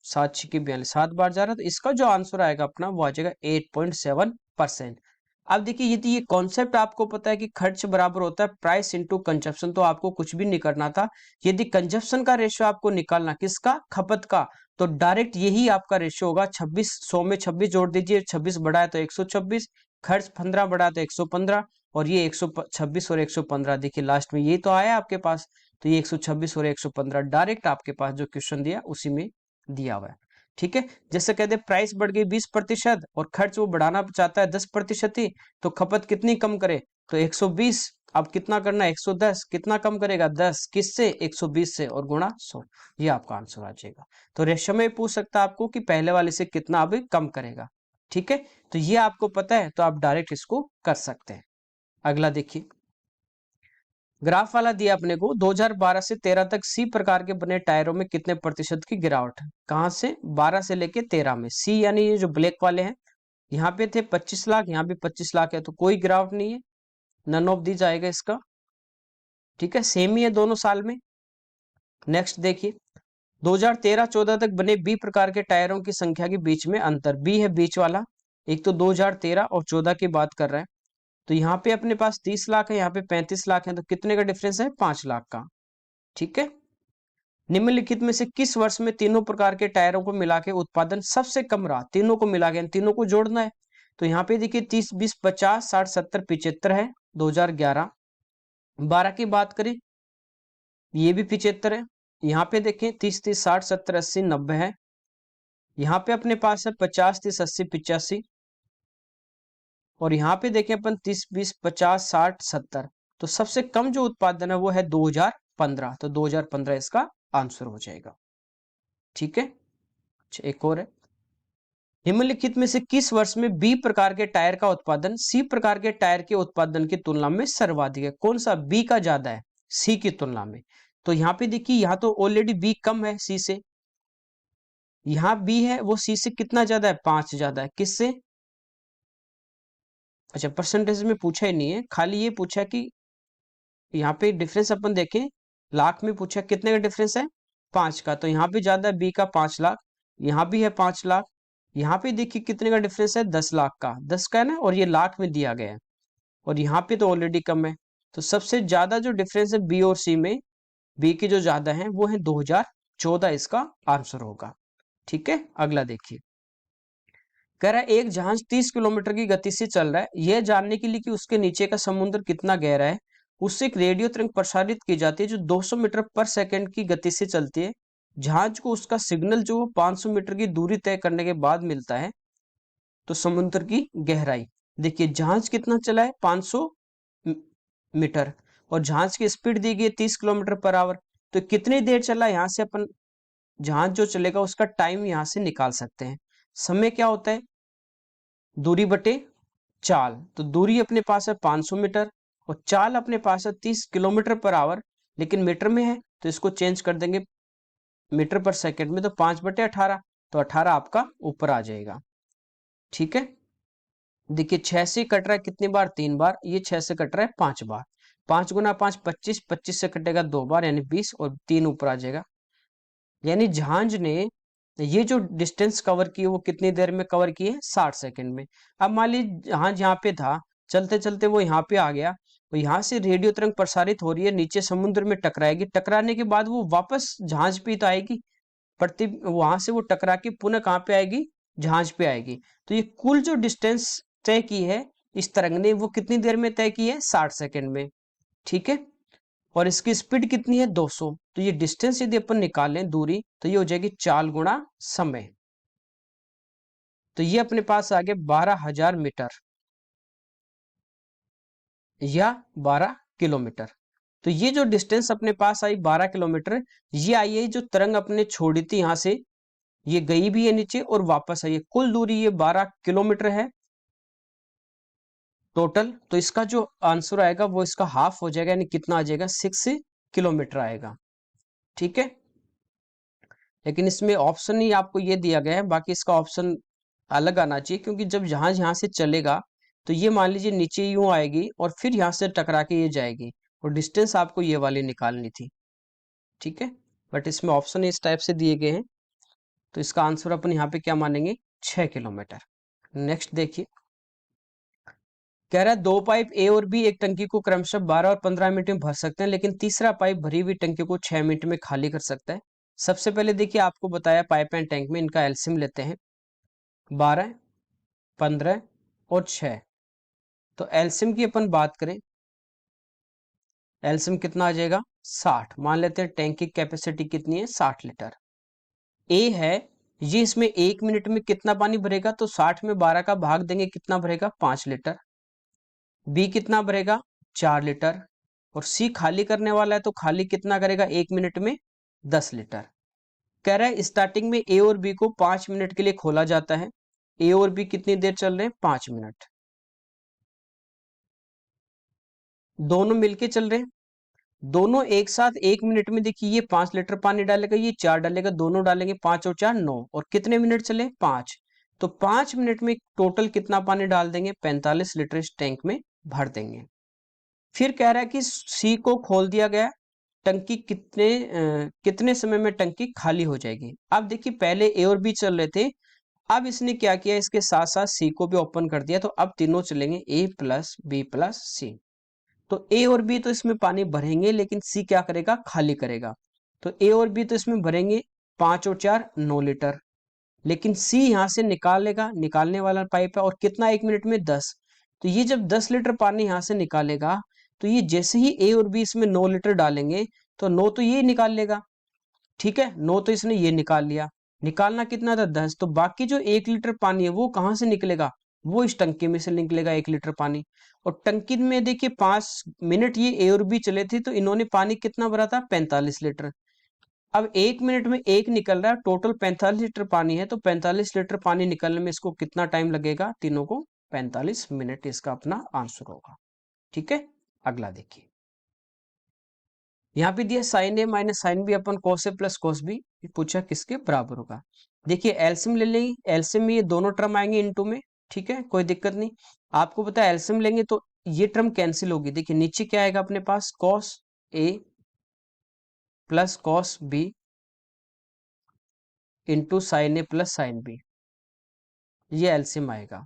7 छिके 42, 7 बार जा रहा है, तो इसका जो आंसर आएगा अपना वो आ जाएगा 8.7%। अब देखिए यदि ये कॉन्सेप्ट आपको पता है कि खर्च बराबर होता है प्राइस इनटू कंजप्शन, तो आपको कुछ भी नहीं करना था। यदि कंजप्शन का रेशियो आपको निकालना, किसका, खपत का, तो डायरेक्ट यही आपका रेशियो होगा। 26, 100 में 26 जोड़ दीजिए, 26 बढ़ा है तो 126, खर्च 15 बढ़ा है तो 115, और ये 126 और 115, देखिए लास्ट में ये तो आया आपके पास। तो ये 126 और 115 डायरेक्ट आपके पास जो क्वेश्चन दिया उसी में दिया हुआ है। ठीक है, जैसे कहते हैं प्राइस बढ़ गई 20% और खर्च वो बढ़ाना चाहता है 10% ही, तो खपत कितनी कम करे, तो 120। अब कितना करना है, 110, कितना कम करेगा, 10, किससे, 120 से, और गुणा 100। ये आपका आंसर आ जाएगा। तो रेशो में पूछ सकता है आपको कि पहले वाले से कितना अब कम करेगा। ठीक है, तो ये आपको पता है तो आप डायरेक्ट इसको कर सकते हैं। अगला देखिए, ग्राफ वाला दिया अपने को 2012 से 13 तक सी प्रकार के बने टायरों में कितने प्रतिशत की गिरावट है। कहां से, 12 से लेके 13 में, सी यानी ये जो ब्लैक वाले हैं, यहाँ पे थे 25 लाख, यहाँ भी 25 लाख है, तो कोई गिरावट नहीं है, नन ऑफ दी जाएगा इसका। ठीक है, सेम ही है दोनों साल में। नेक्स्ट देखिए, 2013-14 तक बने बी प्रकार के टायरों की संख्या के बीच में अंतर, बी है बीच वाला, एक तो 2013 और 14 की बात कर रहा है, तो यहाँ पे अपने पास 30 लाख है, यहाँ पे 35 लाख है, तो कितने का डिफरेंस है, 5 लाख का। ठीक है, निम्नलिखित में से किस वर्ष में तीनों प्रकार के टायरों को मिला के उत्पादन सबसे कम रहा, तीनों को मिला के, तीनों को जोड़ना है। तो यहाँ पे देखिए 30, 20, 50, 60, 70, 75 है 2011। 12 की बात करें, ये भी 75 है। यहाँ पे देखें 30, 30, 60, 70, 80, 90 है। यहाँ पे अपने पास है 50, 30, 80, 85, और यहाँ पे देखें अपन 30, 20, 50, 60, 70। तो सबसे कम जो उत्पादन है वो है 2015, तो 2015 इसका आंसर हो जाएगा। ठीक है, अच्छा, एक और है, निम्नलिखित में से किस वर्ष में बी प्रकार के टायर का उत्पादन सी प्रकार के टायर के उत्पादन की तुलना में सर्वाधिक है? कौन सा बी का ज्यादा है सी की तुलना में? तो यहाँ पे देखिए, यहाँ तो ऑलरेडी बी कम है सी से, यहाँ बी है वो सी से कितना ज्यादा है? 5 ज्यादा है। किससे? अच्छा, परसेंटेज में पूछा ही नहीं है, खाली ये पूछा कि यहाँ पे डिफरेंस अपन देखें, लाख में पूछा कितने का डिफरेंस है? 5 का। तो यहाँ पे ज्यादा है बी का 5 लाख, यहाँ भी है 5 लाख, यहाँ पे देखिए कितने का डिफरेंस है? 10 लाख का, 10 का है ना, और ये लाख में दिया गया है, और यहाँ पे तो ऑलरेडी कम है। तो सबसे ज्यादा जो डिफरेंस है बी और सी में, बी के जो ज्यादा है वो है 2014, इसका आंसर होगा। ठीक है, अगला देखिए। कह रहा है एक जहाज 30 किलोमीटर की गति से चल रहा है, यह जानने के लिए कि उसके नीचे का समुद्र कितना गहरा है, उससे एक रेडियो तरंग प्रसारित की जाती है जो 200 मीटर पर सेकंड की गति से चलती है। जहाज को उसका सिग्नल जो 500 मीटर की दूरी तय करने के बाद मिलता है। तो समुद्र की गहराई देखिए, जहाज कितना चला है? 500 मीटर, और जहाज की स्पीड दी गई है 30 किलोमीटर पर आवर। तो कितनी देर चला, यहाँ से अपन जहाज जो चलेगा उसका टाइम यहाँ से निकाल सकते हैं। समय क्या होता है? दूरी बटे चाल। तो दूरी अपने पास है 500 मीटर, और चाल अपने पास है 30 किलोमीटर पर आवर, लेकिन मीटर में है तो इसको चेंज कर देंगे मीटर पर सेकंड में। तो 5/18, तो 18 आपका ऊपर आ जाएगा। ठीक है, देखिए 6 से कट रहा है कितनी बार? 3 बार। ये 6 से कट रहा है 5 बार। 5 गुना 5 25, 25 से कटेगा 2 बार यानी 20, और 3 ऊपर आ जाएगा। यानी जहाज ने ये जो डिस्टेंस कवर की है वो कितनी देर में कवर की है? 60 सेकंड में। अब मान लीजिए जहाज यहाँ पे था, चलते चलते वो यहाँ पे आ गया, तो यहाँ से रेडियो तरंग प्रसारित हो रही है, नीचे समुद्र में टकराएगी, टकराने के बाद वो वापस जहाज पे ही तो आएगी, प्रति वहां से वो टकरा के पुनः कहाँ पे आएगी? जहाज पे आएगी। तो ये कुल जो डिस्टेंस तय की है इस तरंग ने, वो कितनी देर में तय की है? 60 सेकंड में। ठीक है, और इसकी स्पीड कितनी है? 200। तो ये डिस्टेंस यदि अपन निकालें दूरी, तो ये हो जाएगी चाल गुणा समय। तो ये अपने पास आ गया 12,000 मीटर या 12 किलोमीटर। तो ये जो डिस्टेंस अपने पास आई 12 किलोमीटर, ये आई है जो तरंग अपने छोड़ी थी यहाँ से, ये गई भी है नीचे और वापस आई है। कुल दूरी ये 12 किलोमीटर है टोटल। तो इसका जो आंसर आएगा वो इसका हाफ हो जाएगा, यानी कितना आ जाएगा? 6 किलोमीटर आएगा। ठीक है, लेकिन इसमें ऑप्शन ही आपको ये दिया गया है, बाकी इसका ऑप्शन अलग आना चाहिए, क्योंकि जब जहाज यहाँ से चलेगा तो ये मान लीजिए नीचे यूं आएगी और फिर यहाँ से टकरा के ये जाएगी, और डिस्टेंस आपको ये वाली निकालनी थी। ठीक है, बट इसमें ऑप्शन इस टाइप से दिए गए हैं, तो इसका आंसर अपन यहाँ पे क्या मानेंगे? 6 किलोमीटर। नेक्स्ट देखिए, कह रहा है दो पाइप ए और बी एक टंकी को क्रमशः 12 और 15 मिनट में भर सकते हैं, लेकिन तीसरा पाइप भरी हुई टंकी को 6 मिनट में खाली कर सकता है। सबसे पहले देखिए, आपको बताया पाइप एंड टैंक में इनका एलसीएम लेते हैं, 12, 15 और 6। तो एलसीएम की अपन बात करें, एलसीएम कितना आ जाएगा? 60। मान लेते हैं टैंक की कैपेसिटी कितनी है? 60 लीटर। ए है, ये इसमें 1 मिनट में कितना पानी भरेगा? तो 60 में 12 का भाग देंगे, कितना भरेगा? 5 लीटर। बी कितना भरेगा? 4 लीटर। और सी खाली करने वाला है, तो खाली कितना करेगा 1 मिनट में? 10 लीटर। कह रहा है स्टार्टिंग में ए और बी को 5 मिनट के लिए खोला जाता है। ए और बी कितनी देर चल रहे हैं? 5 मिनट। दोनों मिलके चल रहे हैं, दोनों एक साथ 1 मिनट में देखिए, ये 5 लीटर पानी डालेगा, ये 4 डालेगा, दोनों डालेंगे 5 और 4 9, और कितने मिनट चले? 5। तो 5 मिनट में टोटल कितना पानी डाल देंगे? 45 लीटर इस टैंक में भर देंगे। फिर कह रहा है कि सी को खोल दिया गया, टंकी कितने समय में टंकी खाली हो जाएगी? अब देखिए, पहले ए और बी चल रहे थे, अब इसने क्या किया? इसके साथ साथ सी को भी ओपन कर दिया, तो अब तीनों चलेंगे, ए प्लस बी प्लस सी। तो ए और बी तो इसमें पानी भरेंगे, लेकिन सी क्या करेगा? खाली करेगा। तो ए और बी तो इसमें भरेंगे 5 और 4 9 लीटर, लेकिन सी यहां से निकालेगा, निकालने वाला पाइप है, और कितना 1 मिनट में? 10। तो ये जब 10 लीटर पानी यहां से निकालेगा, तो ये जैसे ही ए और बी इसमें 9 लीटर डालेंगे, तो 9 तो ये निकाल लेगा। ठीक है, 9 तो इसने ये निकाल लिया, निकालना कितना था? 10। तो बाकी जो 1 लीटर पानी है वो कहां से निकलेगा? वो इस टंकी में से निकलेगा 1 लीटर पानी। और टंकी में देखिए 5 मिनट ये ए और बी चले थे, तो इन्होंने पानी कितना भरा था? 45 लीटर। अब 1 मिनट में एक निकल रहा है, टोटल 45 लीटर पानी है, तो 45 लीटर पानी निकलने में इसको कितना टाइम लगेगा? तीनों को 45 मिनट इसका अपना आंसर होगा। ठीक है, अगला देखिए, यहाँ पे दिया sign A minus sine B upon cos A plus cos B, पूछा किसके बराबर होगा। देखिए एलसीएम ले लेंगे, एलसीएम में ये दोनों टर्म आएंगे इनटू में, ठीक है, कोई दिक्कत नहीं। आपको पता है एलसीएम लेंगे तो ये टर्म कैंसिल होगी। देखिए नीचे क्या आएगा अपने पास, cos A plus cos B into sine A plus sine B, ये एलसीएम आएगा।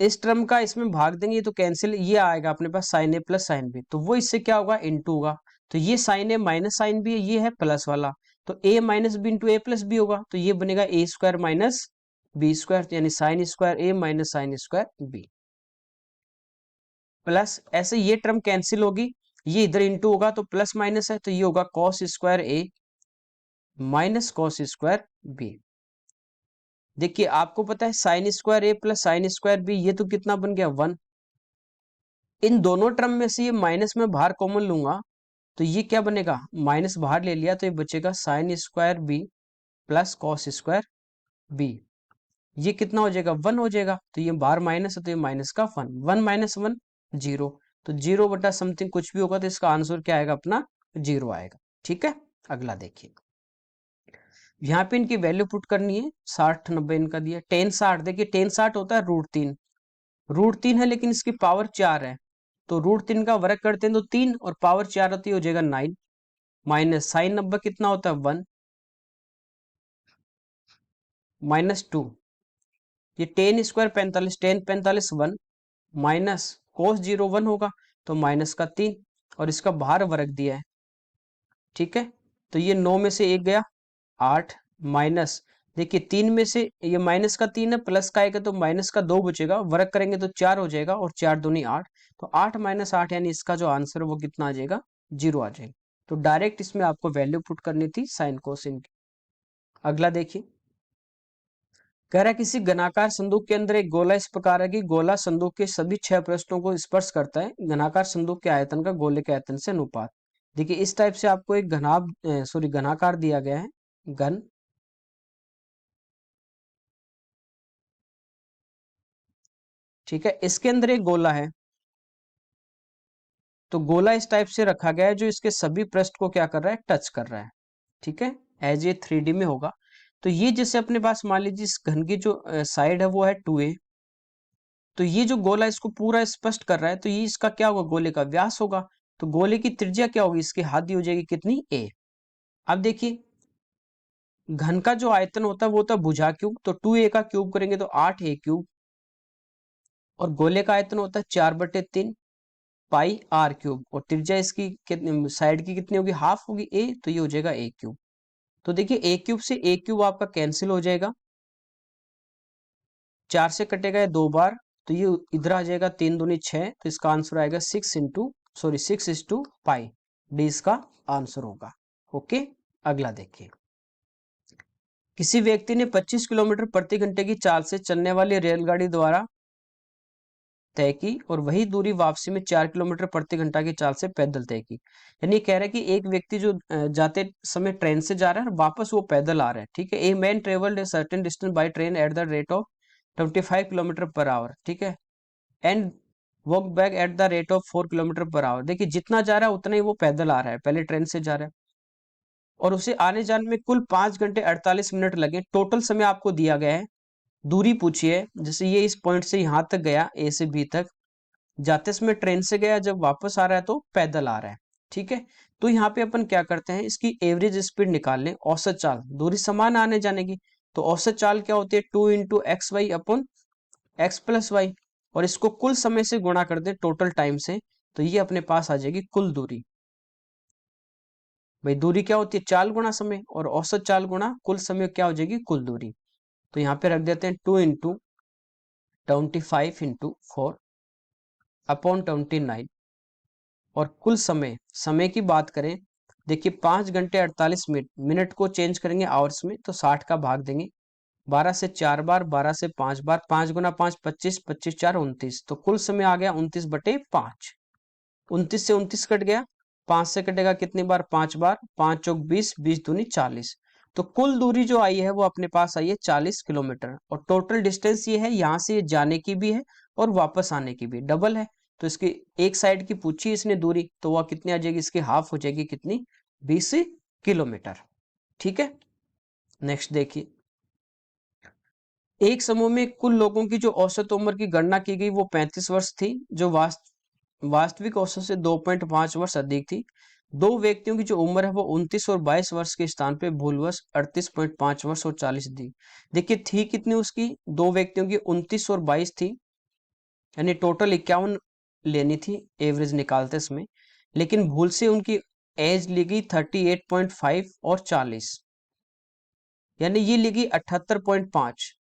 इस टर्म का इसमें भाग देंगे तो कैंसिल, ये आएगा अपने पास sine A plus sine B, तो वो इससे क्या होगा, इनटू होगा। तो ये sine A minus sine B है, ये है प्लस वाला, तो A minus B into A plus B होगा, तो ये बनेगा A square minus B square, यानी sine square A minus sine square B plus, ऐसे ये टर्म कैंसिल होगी, ये इधर इंटू होगा तो प्लस माइनस है, तो ये होगा cos square A minus cos square B. देखिए आपको पता है साइन स्क्वायर ए प्लस साइन स्क्वायर बी, ये तो कितना बन गया 1। इन दोनों टर्म में से ये माइनस में बाहर कॉमन लूंगा तो ये क्या बनेगा, माइनस बाहर ले लिया तो ये बचेगा sine square B plus cos square B, ये कितना हो जाएगा 1 हो जाएगा, तो ये बाहर माइनस है तो ये माइनस का 1, 1 माइनस 1 0, तो 0 बटा समथिंग कुछ भी होगा तो इसका आंसर क्या आएगा अपना 0 आएगा। ठीक है, अगला देखिए, यहाँ पे इनकी वैल्यू पुट करनी है, 60 90 इनका दिया, टेन 60, देखिए टेन 60 होता है √3, √3 है लेकिन इसकी पावर 4 है, तो √3 का वर्ग करते हैं तो 3 और पावर 4 होती है, हो जाएगा 9, माइनस साइन 90 कितना होता है 1 माइनस 2, ये ten square 45, ten 45 1 minus cos 0 1 होगा तो माइनस का 3 और इसका बाहर वर्ग दिया है। ठीक है, तो ये 9 में से एक गया 8 माइनस, देखिए 3 में से ये माइनस का 3 है, प्लस का आएगा तो माइनस का 2 बचेगा, वर्ग करेंगे तो 4 हो जाएगा और 4 दूनी 8, तो 8 माइनस 8 यानी इसका जो आंसर है वो कितना आ जाएगा 0 आ जाएगा। तो डायरेक्ट इसमें आपको वैल्यू पुट करनी थी साइन कोसिन की। अगला देखिए, कह रहा है किसी घनाकार संदूक के अंदर एक गोला इस प्रकार है कि गोला संदूक के सभी 6 पृष्ठों को स्पर्श करता है, घनाकार संदूक के आयतन का गोले के आयतन से अनुपात। देखिए इस टाइप से आपको एक घनाकार दिया गया है, घन, ठीक है, इसके अंदर एक गोला है, तो गोला इस टाइप से रखा गया है जो इसके सभी पृष्ठ को क्या कर रहा है, टच कर रहा है। ठीक है, एज ए 3D में होगा, तो ये जैसे अपने पास मान लीजिए इस घन की जो साइड है वो है 2a, तो ये जो गोला इसको पूरा स्पष्ट कर रहा है, तो ये इसका क्या होगा, गोले का व्यास होगा, तो गोले की त्रिज्या क्या होगी, इसकी हद हो जाएगी कितनी, a। अब देखिए घन का जो आयतन होता है वो होता है भुजा क्यूब, तो 2a का क्यूब करेंगे तो 8a क्यूब, और गोले का आयतन होता है 4/3 पाई आर क्यूब, और त्रिज्या इसकी कितनी, साइड की कितनी होगी, हाफ होगी a, तो ये हो जाएगा a क्यूब। तो देखिए a क्यूब से a क्यूब आपका कैंसिल हो जाएगा, 4 से कटेगा 2 बार, तो ये इधर आ जाएगा 3 दूनी 6, तो इसका आंसर आएगा 6 पाई, डी इसका आंसर होगा। ओके, अगला देखिए, किसी व्यक्ति ने 25 किलोमीटर प्रति घंटे की चाल से चलने वाली रेलगाड़ी द्वारा तय की और वही दूरी वापसी में 4 किलोमीटर प्रति घंटा की चाल से पैदल तय की। यानी कह रहा है कि एक व्यक्ति जो जाते समय ट्रेन से जा रहा है और वापस वो पैदल आ रहा है। ठीक है, a man travelled a certain distance by train at the rate of 25 kilometre per hour, ठीक है, and walk back at the rate of 4 kilometre per hour. देखिए जितना जा रहा है उतना ही वो पैदल आ रहा है, पहले ट्रेन से जा रहा है, और उसे आने जाने में कुल 5 घंटे 48 मिनट लगे। टोटल समय आपको दिया गया है, दूरी पूछी है, जैसे ये इस पॉइंट से यहाँ तक गया ए से बी तक, जाते समय ट्रेन से गया, जब वापस आ रहा है तो पैदल आ रहा है। ठीक है, तो यहाँ पे अपन क्या करते हैं, इसकी एवरेज स्पीड निकाल लें, औसत चाल, दूरी समान आने जाने की, तो औसत चाल क्या होती है 2 into X Y upon X plus Y, और इसको कुल समय से गुणा कर दें टोटल टाइम से, तो ये अपने पास आ जाएगी कुल दूरी। भाई दूरी क्या होती है, चाल गुणा समय, और औसत चाल गुणा कुल समय क्या हो जाएगी, कुल दूरी। तो यहाँ पे रख देते हैं 2 इंटू 25 इंटू 4 अपॉन 29, और कुल समय, समय की बात करें, देखिए 5 घंटे 48 मिनट, मिनट को चेंज करेंगे आवर्स में तो 60 का भाग देंगे, 12 से 4 बार, 12 से 5 बार, 5 गुना 5 25, 25 4 29, तो कुल समय आ गया 29/5, 29 से 29 कट गया 5 से कटेगा कितनी बार, 5 बार, 5 चौक 20, 20 दूनी 40। तो कुल दूरी जो आई है वो अपने पास आई है 40 किलोमीटर, और टोटल डिस्टेंस ये है, यहाँ से ये जाने की भी है और वापस आने की भी डबल है। तो इसकी एक साइड की पूछी इसने दूरी, तो वह कितनी आ जाएगी, इसकी हाफ हो जाएगी कितनी, 20 किलोमीटर। ठीक है, नेक्स्ट देखिए, एक समूह में कुल लोगों की जो औसत उम्र की गणना की गई वो 35 वर्ष थी, जो वास्तविक औसत से 2.5 वर्ष अधिक थी। दो व्यक्तियों की जो उम्र है वो 29 और 22 वर्ष के स्थान पे भूलवश 38.5 वर्ष और 40 दी। देखिए थी कितनी उसकी, दो व्यक्तियों की 29 और 22 थी, यानी टोटल 51 लेनी थी एवरेज निकालते इसमें, लेकिन भूल से उनकी एज ली गई 38.5 और 40, यानी ये ली गई 78.5।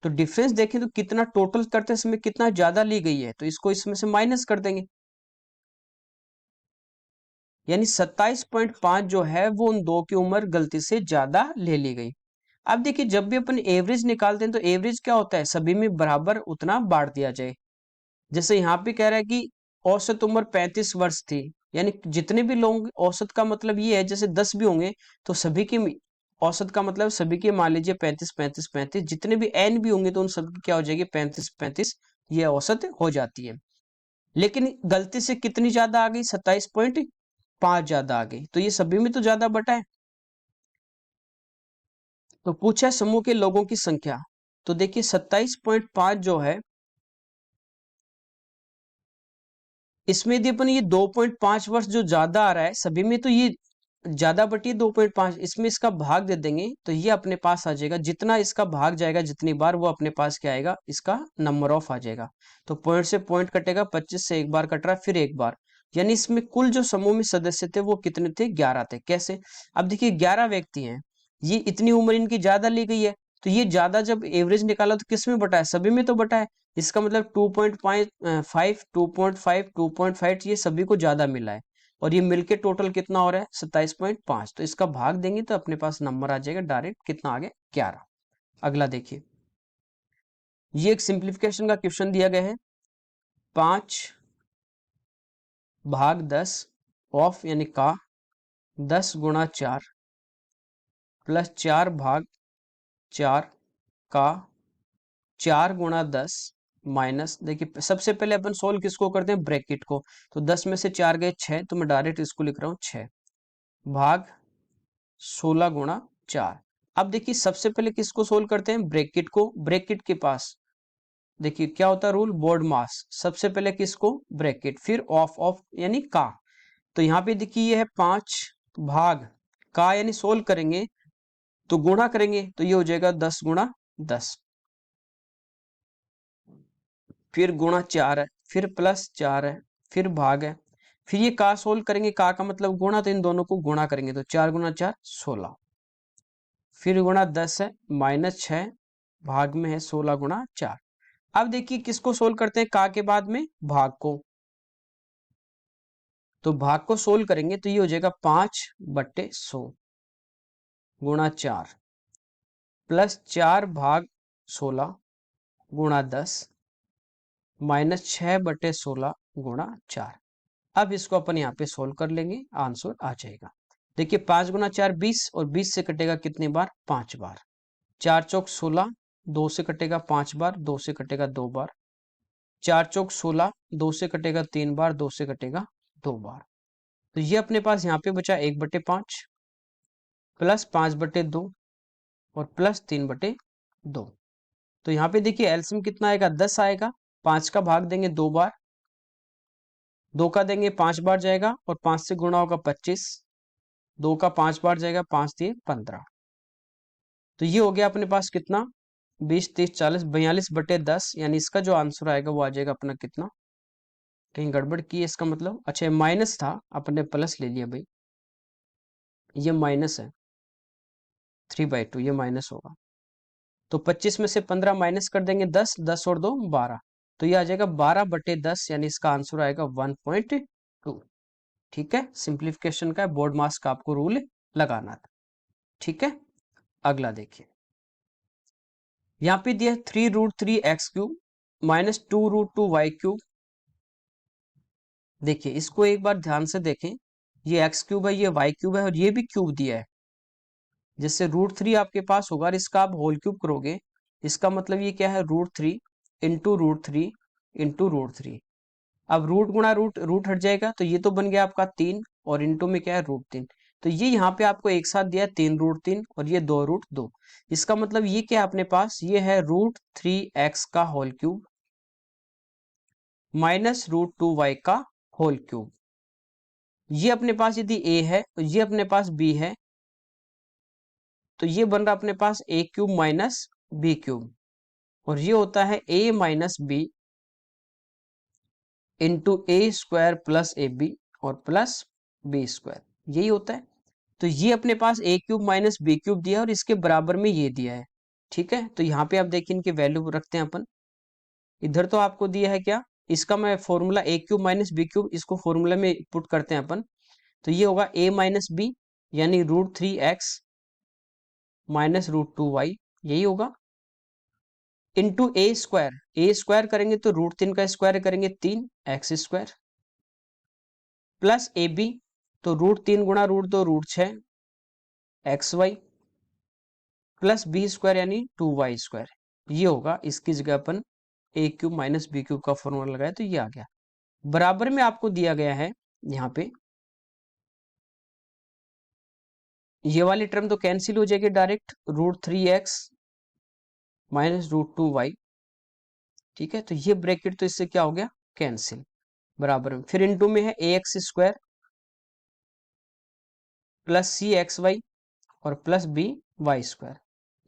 तो डिफरेंस देखें तो कितना टोटल करते समय कितना ज्यादा ली गई है, तो इसको इसमें से माइनस कर देंगे, यानी 27.5 जो है वो उन दो की उम्र गलती से ज्यादा ले ली गई। अब देखिए जब भी अपन एवरेज निकालते हैं तो एवरेज क्या होता है, सभी में बराबर उतना बांट दिया जाए। जैसे यहाँ पे कह रहा है कि औसत उम्र 35 वर्ष थी, यानी जितने भी लोग, औसत का मतलब ये है जैसे 10 भी होंगे तो सभी की औसत का मतलब सभी के मान लीजिए 35 35 35, जितने भी एन भी होंगे तो उन सबकी क्या हो जाएगी 35 35, ये औसत हो जाती है। लेकिन गलती से कितनी ज्यादा आ गई, 27.5 ज्यादा आ गई, तो ये सभी में तो ज्यादा बटा है। तो पूछा है समूह के लोगों की संख्या, तो देखिए 27.5 जो है, इसमें यदि अपन ये 2.5 वर्ष जो ज्यादा आ रहा है सभी में, तो ये ज्यादा बटी 2.5, इसमें इसका भाग दे देंगे तो ये अपने पास आ जाएगा, जितना इसका भाग जाएगा जितनी बार वो अपने पास क्या आएगा, इसका नंबर ऑफ आ जाएगा। तो पॉइंट से पॉइंट कटेगा, 25 से एक बार कट रहा है, फिर एक बार, यानी इसमें कुल जो समूह में सदस्य थे वो कितने थे, 11 थे। कैसे, अब देखिए 11 व्यक्ति हैं, ये इतनी उम्र इनकी ज्यादा ली गई है, तो ये ज्यादा जब एवरेज निकाला तो किस में बटा है, सभी में तो बटा है। इसका मतलब 2.5 2.5 2.5 ये सभी को ज्यादा मिला है, और ये मिलके टोटल कितना हो रहा है 27.5। तो इसका भाग देंगे तो अपने पास नंबर आ जाएगा डायरेक्ट, कितना आ गया 11। अगला देखिए, ये एक सिंप्लीफिकेशन का क्वेश्चन दिया गया है, 5/10 ऑफ यानी का 10 गुणा 4 प्लस 4/4 का 4 गुणा 10 माइनस, देखिए सबसे पहले अपन सोल्व किसको करते हैं, ब्रैकेट को, तो 10 में से 4 गए 6, तो मैं डायरेक्ट इसको लिख रहा हूं 6 भाग 16 गुणा 4। अब देखिए सबसे पहले किसको सोल्व करते हैं, ब्रैकेट को, ब्रैकेट के पास देखिए क्या होता है रूल, बोर्ड मास, सबसे पहले किसको, ब्रैकेट, फिर ऑफ ऑफ यानी का। तो यहाँ पे देखिए ये है 5 भाग का, यानी सोल्व करेंगे तो गुणा करेंगे तो ये हो जाएगा 10 गुणा 10, फिर गुणा 4 है, फिर प्लस 4 है, फिर भाग है, फिर ये का सोल्व करेंगे, का मतलब गुणा, तो इन दोनों को गुणा करेंगे तो 4 गुणा 4 16, फिर गुणा 10 है, माइनस 6 भाग में है 16 गुणा 4। अब देखिए किसको सोल्व करते हैं, का के बाद में भाग को, तो भाग को सोल्व करेंगे तो ये हो जाएगा 5/100 गुणा 4 प्लस 4/16 गुणा 10 माइनस 6/16 गुणा 4। अब इसको अपन यहाँ पे सोल्व कर लेंगे, आंसर आ जाएगा। देखिए 5 गुणा 4 20, और 20 से कटेगा कितनी बार, 5 बार, 4 चौक 16, 2 से कटेगा 5 बार, 2 से कटेगा 2 बार, 4 चौक 16, 2 से कटेगा 3 बार, 2 से कटेगा 2 बार। तो ये अपने पास यहाँ पे बचा 1/5 प्लस 5/2 और प्लस 3/2। तो यहाँ पे देखिए एलसीएम कितना आएगा, 10 आएगा, 5 का भाग देंगे 2 बार, 2 का देंगे 5 बार जाएगा, और 5 से गुणा होगा 25, 2 का 5 बार जाएगा, 5 दिए 15। तो ये हो गया अपने पास कितना, 20 30 40 42/10, यानी इसका जो आंसर आएगा वो आ जाएगा अपना कितना, कहीं गड़बड़ की है इसका मतलब, अच्छा माइनस था अपने प्लस ले लिया भाई, ये माइनस है 3/2, ये माइनस होगा। तो 25 में से 15 माइनस कर देंगे 10, 10 और 2 12, तो ये आ जाएगा 12/10, यानी इसका आंसर आएगा 1.2। ठीक है, सिंप्लीफिकेशन का बोर्ड मास का आपको रूल लगाना था। ठीक है, अगला देखिए, यहाँ पे दिया 3√3x³ माइनस 2√2y³। देखिए इसको एक बार ध्यान से देखें, ये एक्स क्यूब है, ये वाई क्यूब है और ये भी क्यूब दिया है। जैसे √3 आपके पास होगा और इसका आप होल क्यूब करोगे, इसका मतलब ये क्या है, √3 इंटू √3 इंटू √3। अब रूट गुणा रूट, रूट हट जाएगा तो ये तो बन गया आपका 3 और इंटू में क्या है √3। तो ये यहाँ पे आपको एक साथ दिया है 3√3 और ये 2√2। इसका मतलब ये क्या है अपने पास, ये है √3x का होल क्यूब माइनस √2y का होल क्यूब। ये अपने पास यदि a है और ये अपने पास b है, तो ये बन रहा अपने पास a cube minus b cube, और ये होता है a minus B into A square plus A B और प्लस बी स्क्वायर, यही होता है। तो ये अपने पास a cube minus B cube दिया है और इसके बराबर में ये दिया है। ठीक है, तो यहाँ पे आप देखिए इनकी वैल्यू रखते हैं अपन। इधर तो आपको दिया है क्या, इसका मैं formula a cube minus B cube, इसको फॉर्मूला में पुट करते हैं अपन। तो ये होगा a माइनस बी यानी √3x माइनस √2y, यही होगा, इंटू ए स्क्वायर करेंगे तो √3 का स्क्वायर करेंगे 3x square, plus A B तो √3 गुणा √2 √6 XY प्लस बी स्क्वायर यानी 2y स्क्वायर, ये होगा। इसकी जगह अपन a cube minus B cube का फॉर्मूला लगाया तो ये आ गया। बराबर में आपको दिया गया है यहाँ पे, ये वाली टर्म तो कैंसिल हो जाएगी डायरेक्ट, √3x माइनस √2y। ठीक है, तो ये ब्रैकेट तो इससे क्या हो गया, कैंसिल। बराबर में फिर इनटू में है ax स्क्वायर प्लस सी एक्स वाई और प्लस बी वाई स्क्वायर।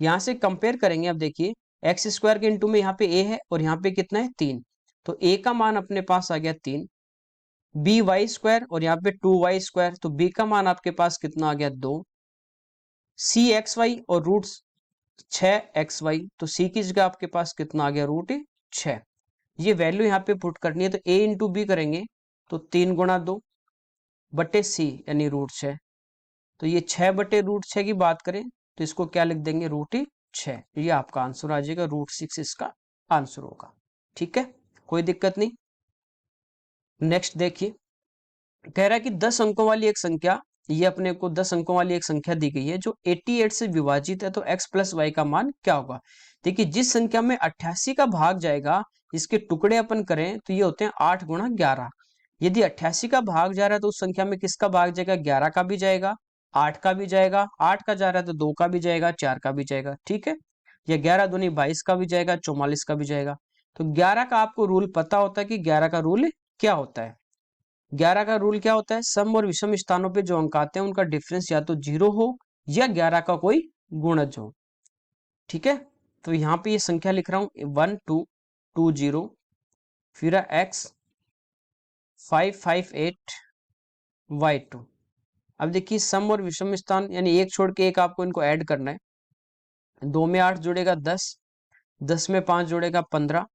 यहां से कंपेयर करेंगे, अब देखिए एक्स स्क्वायर के इंटू में यहाँ पे a है और यहाँ पे कितना है 3, तो a का मान अपने पास आ गया 3, बी वाई स्क्वायर और यहाँ पे 2y स्क्वायर, तो b का मान आपके पास कितना आ गया 2, सी एक्स वाई और रूट 6xy, तो c की जगह आपके पास कितना आ गया √6। ये वैल्यू यहाँ पे पुट करनी है तो a इंटू बी करेंगे तो 3 गुणा 2 बटे c यानी √6, तो ये 6/√6 की बात करें तो इसको क्या लिख देंगे √6, ये आपका आंसर आ जाएगा, √6 इसका आंसर होगा। ठीक है, कोई दिक्कत नहीं। नेक्स्ट देखिए, कह रहा है कि 10 अंकों वाली एक संख्या, ये अपने को 10 अंकों वाली एक संख्या दी गई है जो 88 से विभाजित है, तो x प्लस वाई का मान क्या होगा। देखिए जिस संख्या में 88 का भाग जाएगा, इसके टुकड़े अपन करें तो ये होते हैं 8 गुणा 11। यदि 88 का भाग जा रहा है तो उस संख्या में किसका भाग जाएगा, 11 का भी जाएगा, 8 का भी जाएगा, 8 का जा रहा है तो 2 का भी जाएगा, 4 का भी जाएगा। ठीक है, या 11 दूनी 22 का भी जाएगा, 44 का भी जाएगा। तो 11 का आपको रूल पता होता है कि 11 का रूल क्या होता है। 11 का रूल क्या होता है, सम और विषम स्थानों पे जो अंक आते हैं उनका डिफरेंस या तो 0 हो या 11 का कोई गुणज हो। ठीक है, तो यहाँ पे ये संख्या लिख रहा हूं 1220, फिर x 558y2। अब देखिए सम और विषम स्थान यानी एक छोड़ के एक आपको इनको ऐड करना है। 2 में 8 जुड़ेगा 10, 10 में 5 जुड़ेगा 15,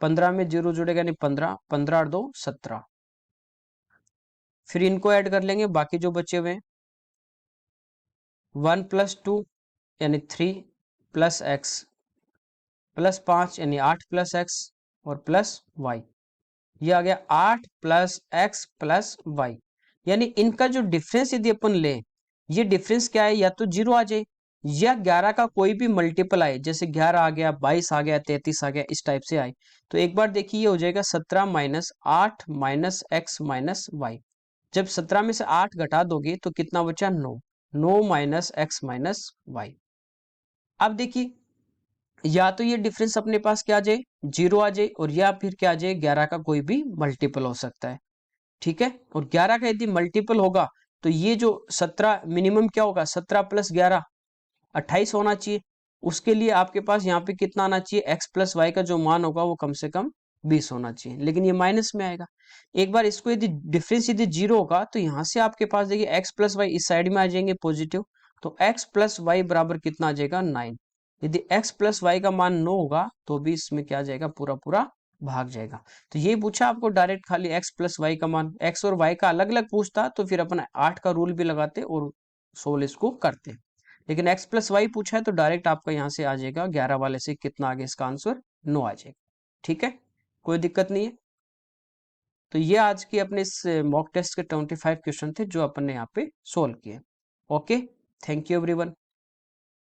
15 में 0 जुड़ेगा यानी 15, 15 और 2 17। फिर इनको ऐड कर लेंगे बाकी जो बचे हुए हैं, 1 + 2 यानी 3 प्लस x प्लस 5 यानी 8 प्लस x और प्लस y, ये आ गया 8 प्लस x प्लस y। यानी इनका जो डिफरेंस यदि अपन ले, ये डिफरेंस क्या है, या तो 0 आ जाए या 11 का कोई भी मल्टीपल आए, जैसे 11 आ गया, 22 आ गया, 33 आ गया, इस टाइप से आए। तो एक बार देखिए ये हो जाएगा 17 minus 8 minus x minus Y. जब 17 में से 8 घटा दोगे तो कितना बचा 9, 9 माइनस x माइनस वाई। अब देखिए या तो ये डिफरेंस अपने पास क्या आ जाए 0 आ जाए, और या फिर क्या आ जाए 11 का कोई भी मल्टीपल हो सकता है। ठीक है, और 11 का यदि मल्टीपल होगा तो ये जो 17 मिनिमम क्या होगा, 17 + 11 28 होना चाहिए। उसके लिए आपके पास यहाँ पे कितना आना चाहिए, x प्लस वाई का जो मान होगा वो कम से कम 20 होना चाहिए, लेकिन ये माइनस में आएगा। एक बार इसको यदि डिफरेंस यदि 0 होगा तो यहाँ से आपके पास देखिए x प्लस वाई इस साइड में आ जाएंगे पॉजिटिव, तो x प्लस वाई बराबर कितना आ जाएगा 9। यदि x प्लस वाई का मान 9 होगा तो भी इसमें क्या आ जाएगा, पूरा पूरा भाग जाएगा। तो ये पूछा आपको डायरेक्ट खाली x प्लस वाई का मान, x और y का अलग अलग पूछता तो फिर अपन 8 का रूल भी लगाते और सोल्व इसको करते, लेकिन x प्लस वाई पूछा है तो डायरेक्ट आपका यहाँ से आ जाएगा 11 वाले से कितना आ गया, इसका आंसर 9 आ जाएगा। ठीक है, कोई दिक्कत नहीं है। तो ये आज की अपने इस मॉक टेस्ट के 25 क्वेश्चन थे जो अपन ने यहाँ पे सोल्व किए। Okay, thank you everyone.